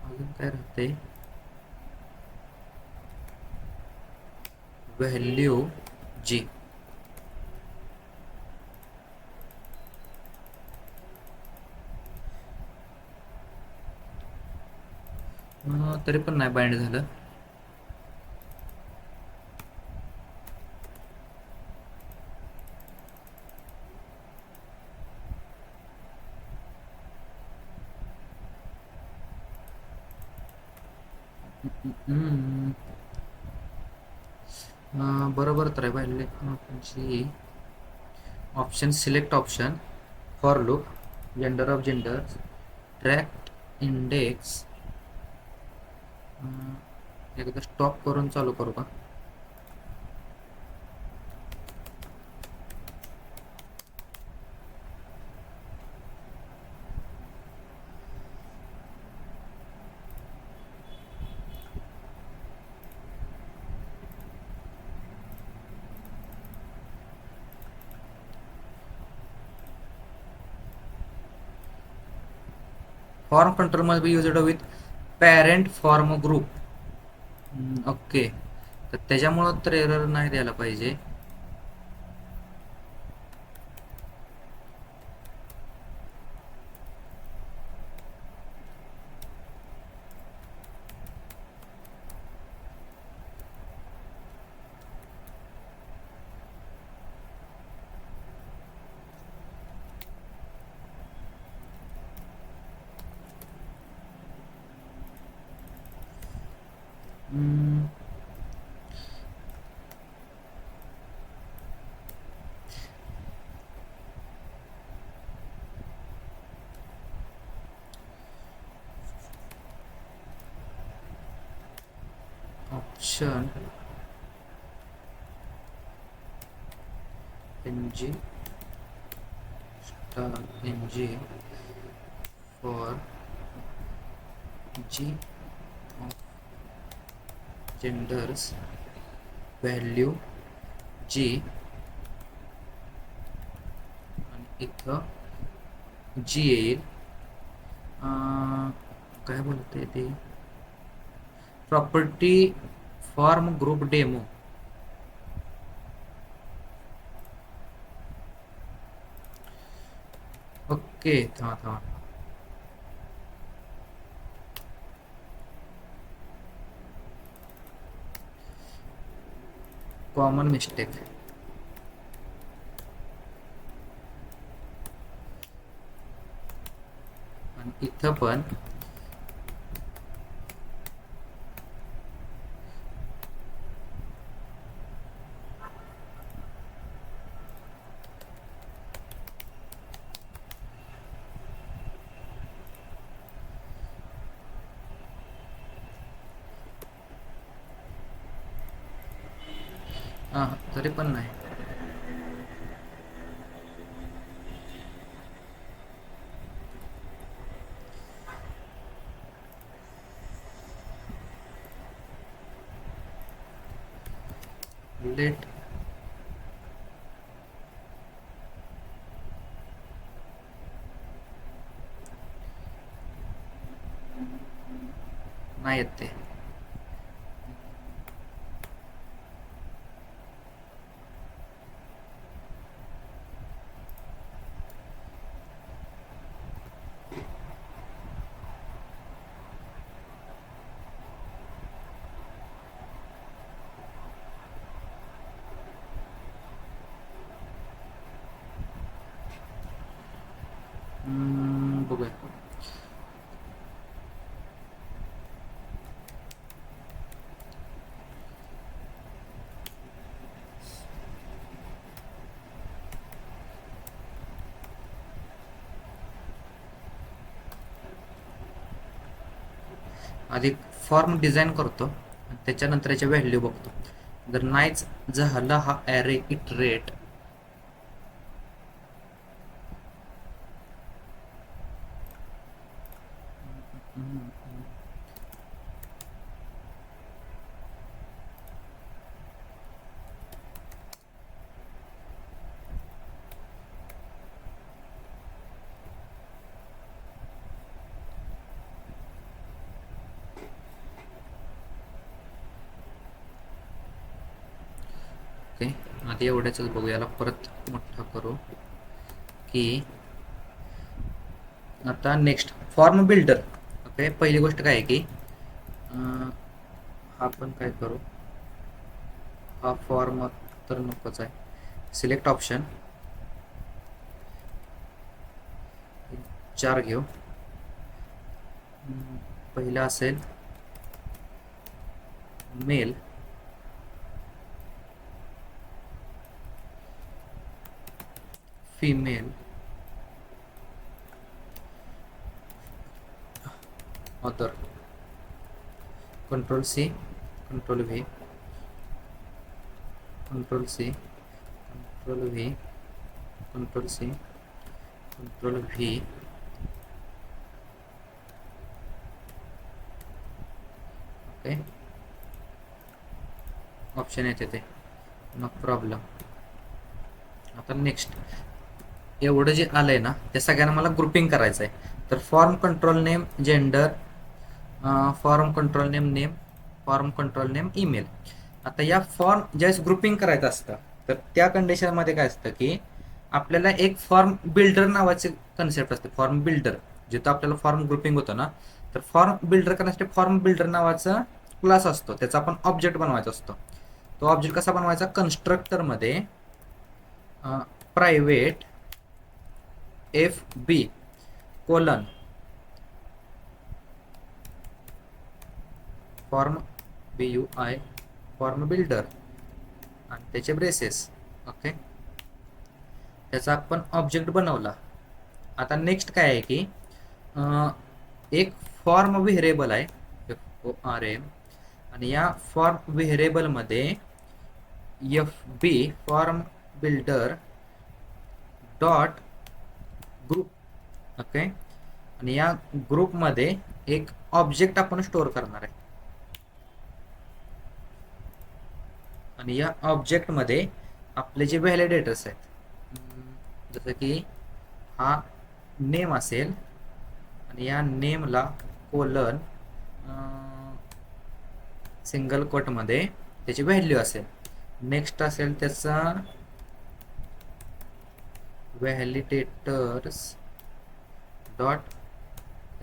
[SPEAKER 1] अजून काय राहते, व्हॅल्यू G. तरी पण नाही बाइंड झालं. बरोबर तर आहे. Value option select option for loop gender of gender track index. एकदा स्टॉप करून चालू करू का? Form control must be used with parent form group. Okay, तर त्याच्यामुळं तर एरर नाही द्यायला पाहिजे. Option NG star NG for G of genders value G आणि इथं G येईल. काय बोलते ते property form group demo. Okay, थांबा थांबा. Common mistake. आणि इथं पण हा, तरी पण नाही. लेट. नाही येत ते. बघूया. आधी फॉर्म डिझाईन करतो, त्याच्यानंतर याच्या व्हॅल्यू बघतो. जर नाहीच झाला हा ॲरे इटरेट, ओके. आधी एवढ्याच बघू. याला परत मोठा करू की आता नेक्स्ट फॉर्म बिल्डर. ओके, पहिली गोष्ट काय आहे की आपण काय करू, हा फॉर्म तर नकोच आहे. सिलेक्ट ऑप्शन 4 घेऊ. पहिला असेल male, female, other. Control C, control V, control C, control V, control C, control V. Okay, option येते ते, नो प्रॉब्लेम. आता नेक्स्ट एवढं जे आलंय ना, त्या सगळ्यांना मला ग्रुपिंग करायचं आहे. तर form control name gender, form control name name, form control name email. आता या फॉर्म ज्यावेळेस ग्रुपिंग करायचं असतं, तर त्या कंडिशनमध्ये काय असतं की आपल्याला एक फॉर्म बिल्डर नावाचे कन्सेप्ट असते. फॉर्म बिल्डर जिथं आपल्याला फॉर्म ग्रुपिंग होतं ना, तर फॉर्म बिल्डर करण्यासाठी फॉर्म बिल्डर नावाचा क्लास असतो, त्याचा आपण ऑब्जेक्ट बनवायचा असतो. तो ऑब्जेक्ट कसा बनवायचा, कन्स्ट्रक्टरमध्ये private F B colon form B U I form builder आणि त्याचे ब्रेसेस. ओके, त्याचा आपण ऑब्जेक्ट बनवला. आता नेक्स्ट काय आहे की एक फॉर्म व्हेरिएबल आहे FORM, आणि या फॉर्म व्हेरिएबलमध्ये F B form builder dot group. Okay, आणि या ग्रुपमध्ये एक ऑब्जेक्ट आपण स्टोअर करणार आहे, आणि या ऑब्जेक्टमध्ये आपले जे व्हॅलिडेटर्स आहेत, जसं की हा नेम असेल आणि या नेमला कोलन सिंगल कोटमध्ये त्याची व्हॅल्यू असेल. नेक्स्ट असेल त्याचा validators dot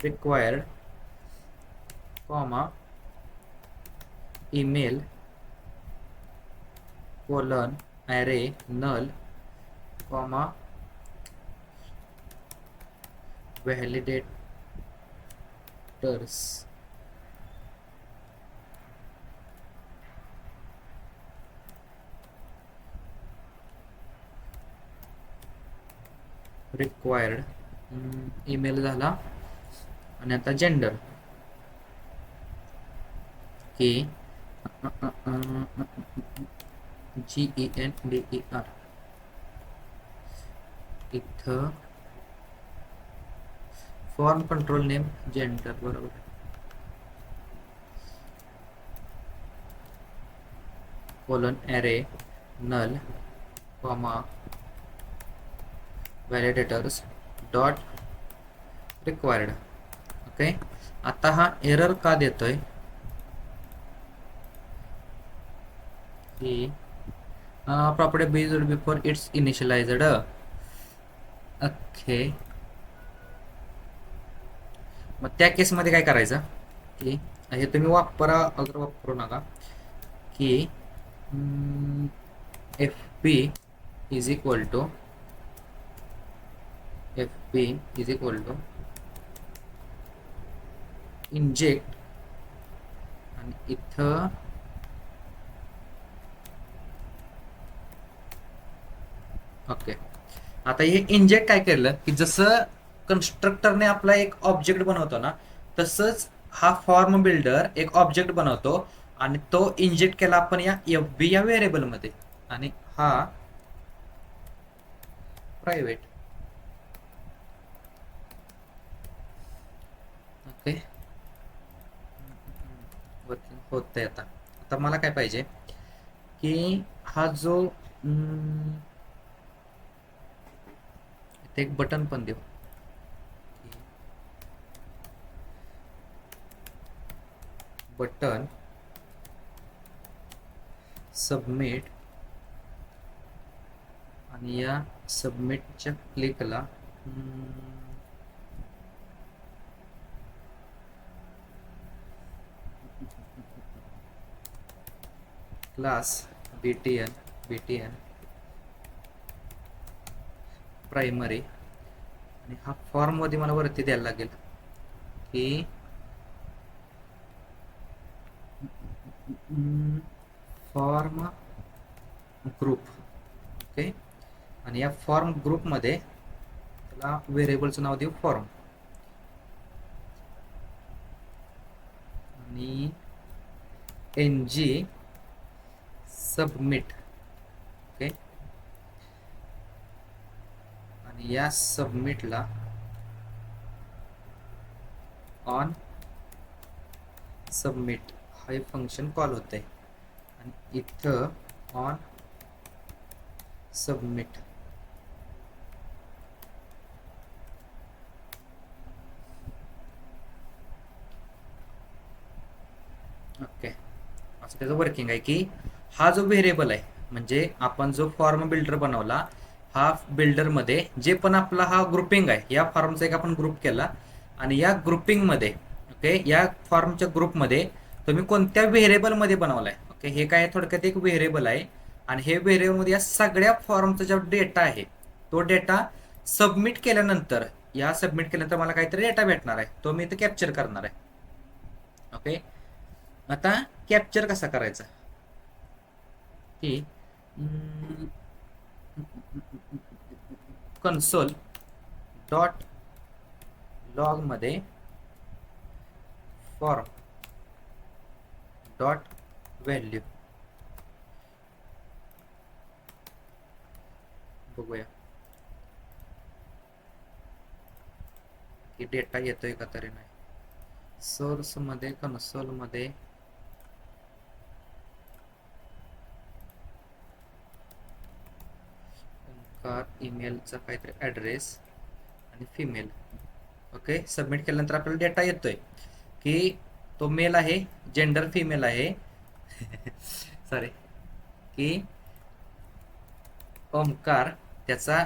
[SPEAKER 1] required comma email colon array null comma validators required email झाला. आणि आता जेंडर की GENDER इथं फॉर्म कंट्रोल नेम जेंडर बरोबर. Colon array null comma validators dot required. Okay. आता हा एरर का देतोय की property based before it's initialized. Okay. मग त्या केसमध्ये काय करायचं की हे तुम्ही वापरा अगर वापरू नका की FP is equal to inject आणि इथं ओके. आता हे इंजेक्ट काय केलं की जसं कन्स्ट्रक्टरने आपला एक ऑब्जेक्ट बनवतो ना, तसंच हा फॉर्म बिल्डर एक ऑब्जेक्ट बनवतो आणि तो इंजेक्ट केला आपण या FB या व्हेरिएबल मध्ये. आणि हा प्रायव्हेट. ओके. वर्किंग होतंय. आता मला काय पाहिजे की हा जो इथे एक बटन पण देऊ. बटन सबमिट आणि या सबमिटच्या क्लिकला क्लास BTN प्रायमरी. आणि हा फॉर्म मध्ये मला वरती द्यायला लागेल की फॉर्म ग्रुप. ओके. आणि या फॉर्म ग्रुप मध्ये त्याला व्हेरिएबलचं नाव देऊ फॉर्म आणि NG सबमिट. ओके. आणि या सबमिटला ऑन सबमिट हे फंक्शन कॉल होते आणि इथं ऑन सबमिट ओके. असं त्याचं वर्किंग आहे की हा जो व्हेरिएबल आहे म्हणजे आपण जो फॉर्म बिल्डर बनवला, हा बिल्डर मध्ये जे पण आपला हा ग्रुपिंग आहे या फॉर्मचा एक आपण ग्रुप केला आणि या ग्रुपिंग मध्ये ओके या फॉर्मच्या ग्रुपमध्ये तुम्ही कोणत्या व्हेरिएबल मध्ये बनवलाय. ओके. हे काय थोडक्यात एक व्हेरिएबल आहे आणि हे व्हेरिएबल मध्ये या सगळ्या फॉर्मचा जो डेटा आहे तो डेटा सबमिट केल्यानंतर मला काहीतरी डेटा भेटणार आहे, तो मी इथे कॅप्चर करणार आहे. ओके. आता कॅप्चर कसा करायचा की कन्सोल डॉट लॉग मध्ये फॉर्म डॉट व्हॅल्यू बघूया की डेटा येतोय का तरी नाही. सोर्स मध्ये कन्सोल मध्ये ईमेलचा काहीतरी ॲड्रेस आणि फिमेल. ओके. सबमिट केल्यानंतर आपल्याला डेटा येतोय की तो मेल आहे, जेंडर फिमेल आहे सॉरी, की ओमकार, त्याचा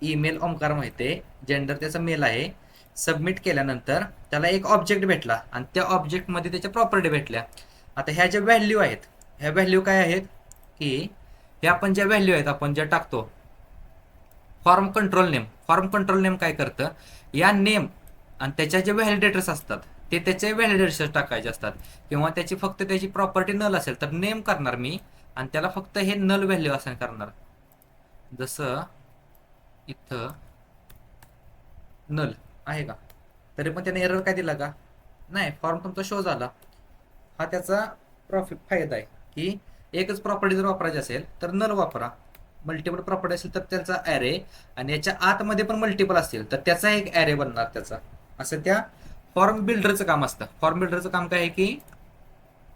[SPEAKER 1] ईमेल ओमकार माहिती आहे, जेंडर त्याचा मेल आहे. सबमिट केल्यानंतर त्याला एक ऑब्जेक्ट भेटला आणि त्या ऑब्जेक्टमध्ये त्याच्या प्रॉपर्टी भेटल्या. आता ह्या ज्या व्हॅल्यू आहेत, ह्या व्हॅल्यू काय आहेत, की हे आपण ज्या व्हॅल्यू आहेत आपण ज्या टाकतो, फॉर्म कंट्रोल नेम काय करतं, या नेम आणि त्याच्या जे व्हॅलिडेटर्स असतात ते त्याचे व्हॅलिडेटर्स टाकायचे असतात, किंवा त्याची फक्त त्याची प्रॉपर्टी नल असेल तर नेम करणार मी आणि त्याला फक्त हे नल व्हॅल्यू असाइन करणार. जसं इथं नल आहे का, तरी पण त्याने एरर काय दिला का, नाही, फॉर्म तुमचा शो झाला. हा त्याचा फायदा आहे, की एकच प्रॉपर्टी जर वापरायची असेल तर नल वापरा, मल्टिपल प्रॉपर्टी असेल तर त्याचा ॲरे, आणि याच्या आतमध्ये पण मल्टिपल असतील तर त्याचा एक ॲरे बनणार त्याचा. असं त्या फॉर्म बिल्डरचं काम असतं. फॉर्म बिल्डरचं काम काय आहे, की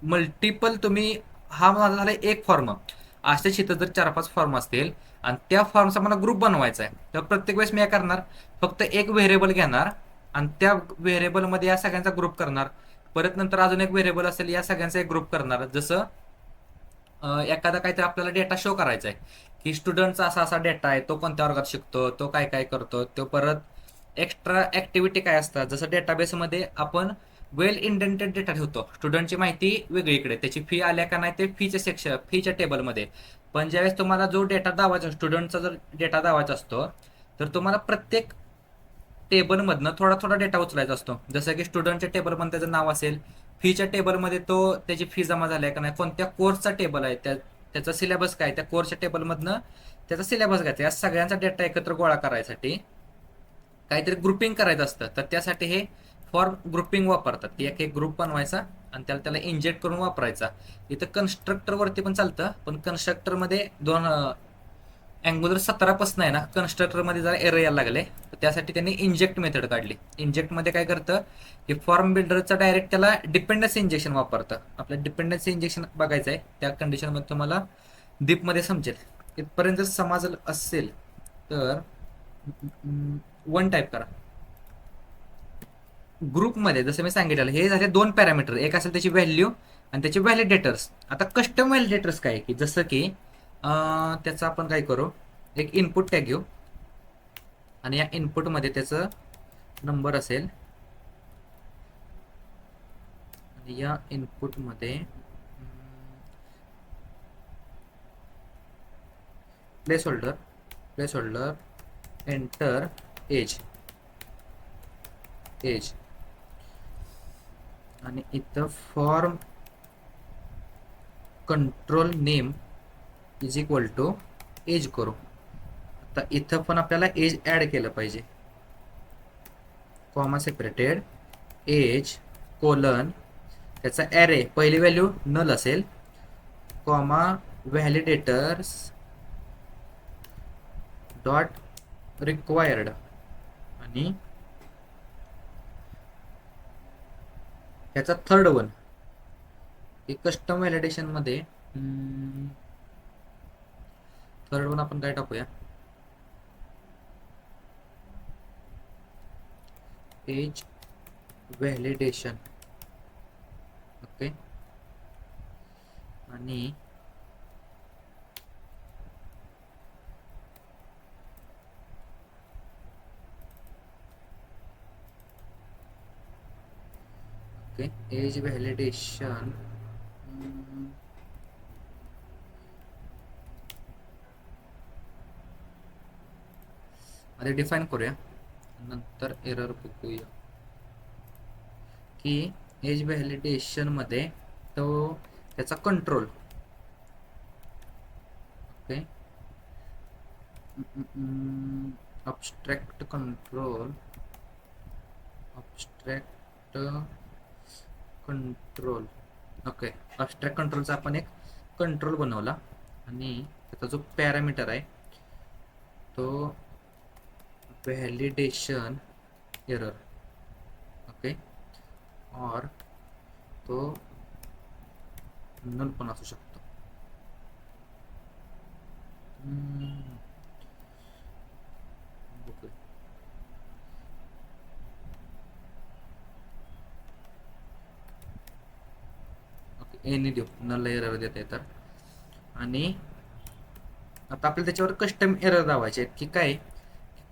[SPEAKER 1] मल्टिपल तुम्ही, हा माझा झाला एक फॉर्म, असेच इथं जर 4-5 फॉर्म असतील आणि त्या फॉर्मचा मला ग्रुप बनवायचा आहे, तर प्रत्येक वेळेस मी काय करणार, फक्त एक व्हेरिएबल घेणार आणि त्या व्हेरिएबलमध्ये या सगळ्यांचा ग्रुप करणार. परत नंतर अजून एक व्हेरिएबल असेल, या सगळ्यांचा एक ग्रुप करणार. जसं एखादा काहीतरी आपल्याला डेटा शो करायचा आहे, की स्टुडंटचा असा असा डेटा आहे, तो कोणत्या वर्गात शिकतो, तो काय काय करतो, तो परत एक्स्ट्रा ऍक्टिव्हिटी काय असतात. जसं डेटाबेसमध्ये आपण वेल इंडेंटेड डेटा ठेवतो, स्टुडंटची माहिती वेगळीकडे, त्याची फी आल्या का नाही ते फीच्या टेबलमध्ये. पण ज्यावेळेस तुम्हाला जो डेटा दावायचा, स्टुडंटचा जर डेटा दावायचा असतो, तर तुम्हाला प्रत्येक टेबलमधनं थोडा थोडा डेटा उचलायचा असतो. जसं की स्टुडंटच्या टेबलमध्ये त्याचं नाव असेल, फीच्या टेबलमध्ये तो त्याची फी जमा झाली आहे का नाही, कोणत्या कोर्सचा टेबल आहे, त्याचा सिलेबस काय, त्या कोर्सच्या टेबलमधनं त्याचा सिलेबस घ्यायचा. या सगळ्यांचा डेटा एकत्र गोळा करायसाठी काहीतरी ग्रुपिंग करायचं असतं, तर त्यासाठी हे फॉर्म ग्रुपिंग वापरतात, की एक एक ग्रुप बनवायचा आणि त्याला इंजेक्ट करून वापरायचा. इथं कन्स्ट्रक्टर वरती पण चालतं, पण कन्स्ट्रक्टर मध्ये दोन अँग्युलर 17 पासून आहे ना, कन्स्ट्रक्टर मध्ये जरा एरर यायला लागले, तर त्यासाठी त्यांनी इंजेक्ट मेथड काढली. इंजेक्ट मध्ये काय करतं, की फॉर्म बिल्डरचा डायरेक्ट त्याला डिपेंडन्सी इंजेक्शन वापरतं. आपलं डिपेंडन्सी इंजेक्शन बघायचं आहे, त्या कंडिशनमध्ये तुम्हाला डीपमध्ये समजेल. इथपर्यंत जर समजलं असेल तर वन टाईप करा. ग्रुपमध्ये जसं मी सांगितलं, हे झाले दोन पॅरामीटर, एक असेल त्याची व्हॅल्यू आणि त्याचे व्हॅलिडेटर्स. आता कस्टम व्हॅलिडेटर्स काय, की जसं की त्याचं आपण काय करू, एक इनपुट टॅग घेऊ आणि या इनपुटमध्ये त्याचं नंबर असेल आणि या इनपुटमध्ये प्लेस होल्डर एंटर एज आणि इथं form control name is equal to age करू. आता इथं पण आपल्याला एज ऍड केलं पाहिजे, कॉमा सेपरेटेड एज कोलन, त्याचा ॲरे पहिली व्हॅल्यू नल असेल, कॉमा व्हॅलिडेटर्स डॉट रिक्वायर्ड, आणि त्याचा थर्ड वन कस्टम व्हॅलिडेशन मध्ये थर्ड वन आपण काय टाकूया, एज व्हॅलिडेशन. ओके, आणि ओके एज व्हॅलिडेशन आधी डिफाईन करूया, नंतर एरर बघूया. की एज व्हॅलिडेशन मध्ये तो त्याचा control, okay, abstract control okay, abstract कंट्रोलचा आपण एक कंट्रोल बनवला आणि त्याचा जो पॅरामीटर आहे तो व्हॅलिडेशन एरर, ओके, और तो नल पण असू शकतो. एनी देऊ, नल एरर देते तर. आणि आता आपल्याला त्याच्यावर कस्टम एरर दावायचे आहेत की काय,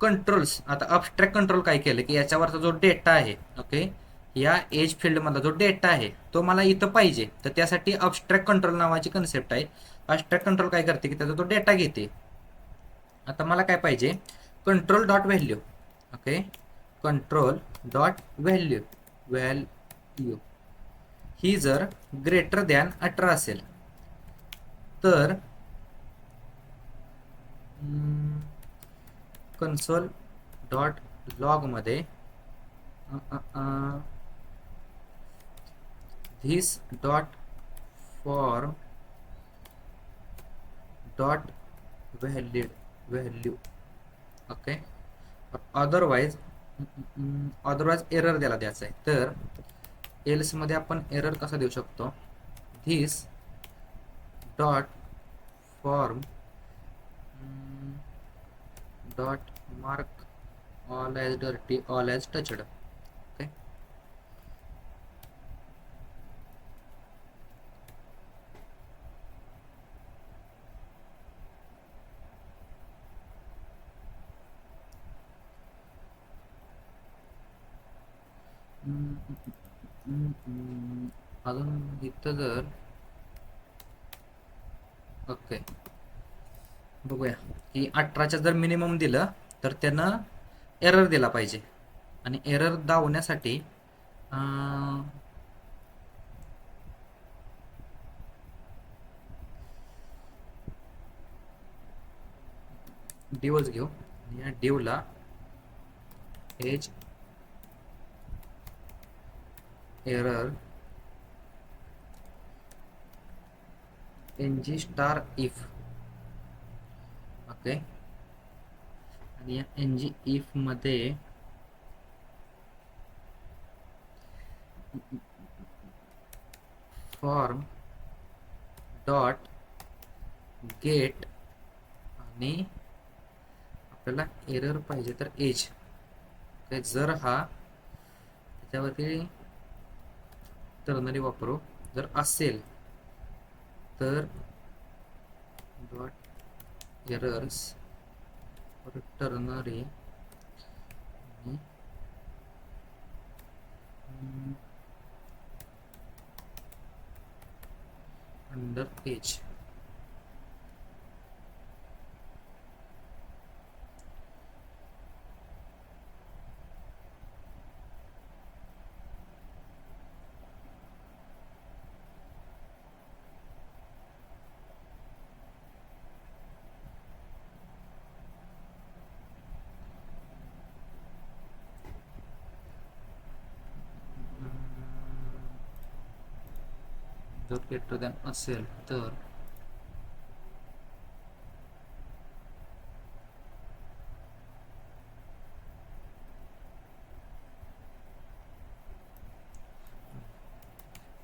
[SPEAKER 1] कंट्रोल्स. आता अबस्ट्रॅक्ट कंट्रोल काय केलं की याच्यावरचा जो डेटा आहे, ओके, या एज फील्डमधला जो डेटा आहे तो मला इथं पाहिजे. तर त्यासाठी अबस्ट्रॅक्ट कंट्रोल नावाची कन्सेप्ट आहे. अबस्ट्रॅक्ट कंट्रोल काय करते की त्याचा तो डेटा घेते. आता मला काय पाहिजे, control dot value, okay, control dot value, value ही जर ग्रेटर दॅन 18 असेल तर कन्सोल डॉट लॉग मध्ये this dot for dot value, okay. Otherwise error द्यायचा आहे. तर एल्स मध्ये आपण एरर कसा देऊ शकतो, this dot form dot mark all as dirty all as touched, okay. अजून इथं जर ओके बघूया की 18च्या जर मिनिमम दिलं तर त्यानं एरर दिला पाहिजे. आणि एरर दावण्यासाठी डिवच घेऊ. या डिवला age error ng star if, okay. आणि या ng इफ मध्ये फॉर्म डॉट गेट आणि आपल्याला एरर पाहिजे तर एज, ओके. जर हा त्याच्यावरती टर्नरी वापरू, जर असेल तर dot errors ternary under age, जर ग्रेटर दॅन असेल तर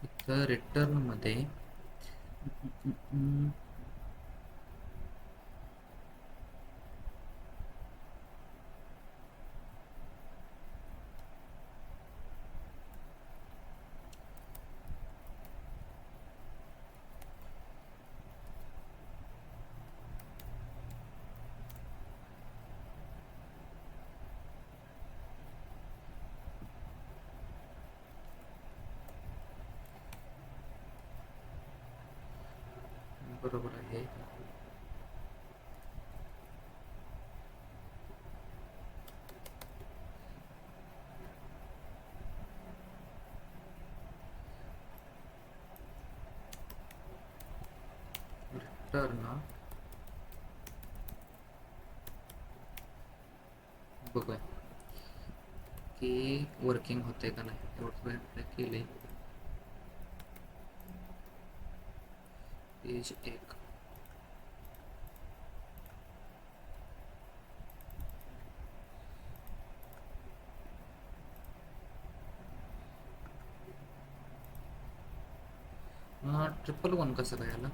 [SPEAKER 1] इथं रिटर्न मध्ये बरोबर आहे. रिटर्न बघूया की वर्किंग होते का नाही. एवढं केले पेज 1, ट्रिपल 1 कसं काय आलं.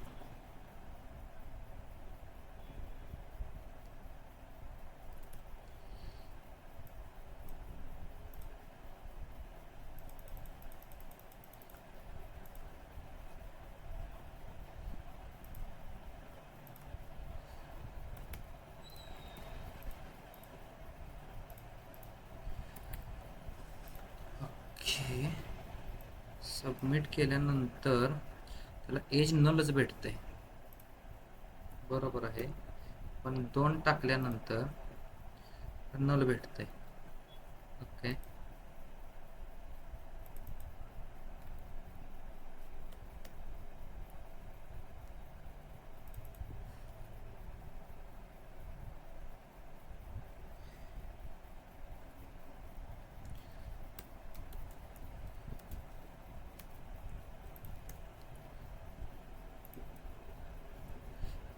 [SPEAKER 1] सबमिट केल्यानंतर त्याला एज नलच भेटते, बरोबर आहे, पण 2 टाकल्यानंतर नल भेटते. ओके,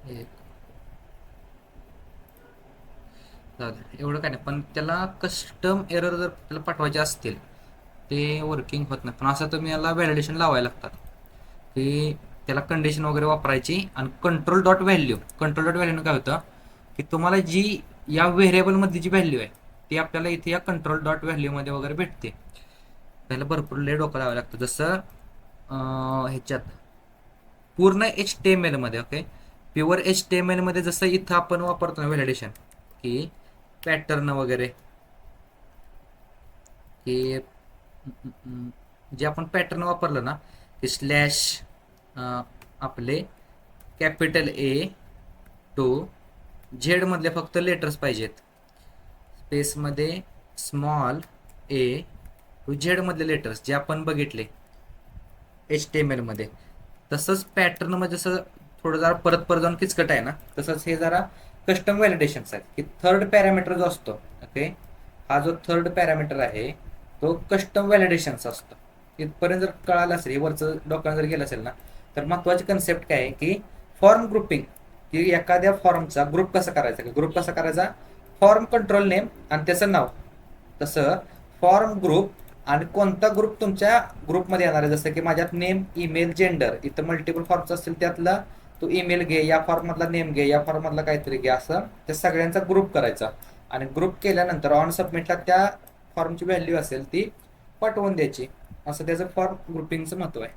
[SPEAKER 1] एक एवढं काय नाही, पण त्याला कस्टम एरर जर त्याला पाठवायचे असतील ते वर्किंग होत नाही. पण असं तुम्ही याला व्हॅलिडेशन लावायला लागतात की त्याला कंडिशन वगैरे वापरायची. आणि कंट्रोल डॉट व्हॅल्यू काय होतं की तुम्हाला जी या व्हेरिएबलमध्ये जी व्हॅल्यू आहे ती आपल्याला इथे या कंट्रोल डॉट व्हॅल्यूमध्ये वगैरे भेटते. त्याला भरपूर लय डोकं लावावं लागतं. जसं ह्याच्यात पूर्ण HTML मध्ये, ओके, प्युअर HTML मध्ये जसं इथं आपण वापरतो ना व्हॅलिडेशन, की पॅटर्न वगैरे, की जे आपण पॅटर्न वापरलं ना, की स्लॅश आपले कॅपिटल A टू झेड मधले फक्त लेटर्स पाहिजेत, स्पेसमध्ये स्मॉल a टू झेड मधले लेटर्स जे आपण बघितले HTML मध्ये. तसंच पॅटर्न मध्ये जसं थोडं जरा परत परत जाऊन किचकट आहे ना, तसंच हे जरा कस्टम व्हॅलिडेशन्स आहेत की थर्ड पॅरामीटर जो असतो, ओके, हा जो थर्ड पॅरामीटर आहे तो कस्टम व्हॅलिडेशन्स असतो. इथपर्यंत जर कळालं असेल, हे वरचं डॉक्युमेंट जर गेलं असेल ना, तर महत्वाची कन्सेप्ट काय आहे की फॉर्म ग्रुपिंग, की एखाद्या फॉर्मचा ग्रुप कसा करायचा, ग्रुप कसा करायचा, फॉर्म कंट्रोल नेम आणि त्याचं नाव. तसं फॉर्म ग्रुप आणि कोणता ग्रुप तुमच्या ग्रुपमध्ये येणार आहे, जसं की माझ्यात नेम, ईमेल, जेंडर, इथं मल्टिपल फॉर्म्स असतील त्यातला तो ईमेल घे, या फॉर्म मधला नेम घे, या फॉर्म मधला काहीतरी घे, असं त्या सगळ्यांचा ग्रुप करायचा. आणि ग्रुप केल्यानंतर ऑन सबमिटला त्या फॉर्मची व्हॅल्यू असेल ती पाठवून द्यायची. असं त्याचं फॉर्म ग्रुपिंगचं महत्व आहे.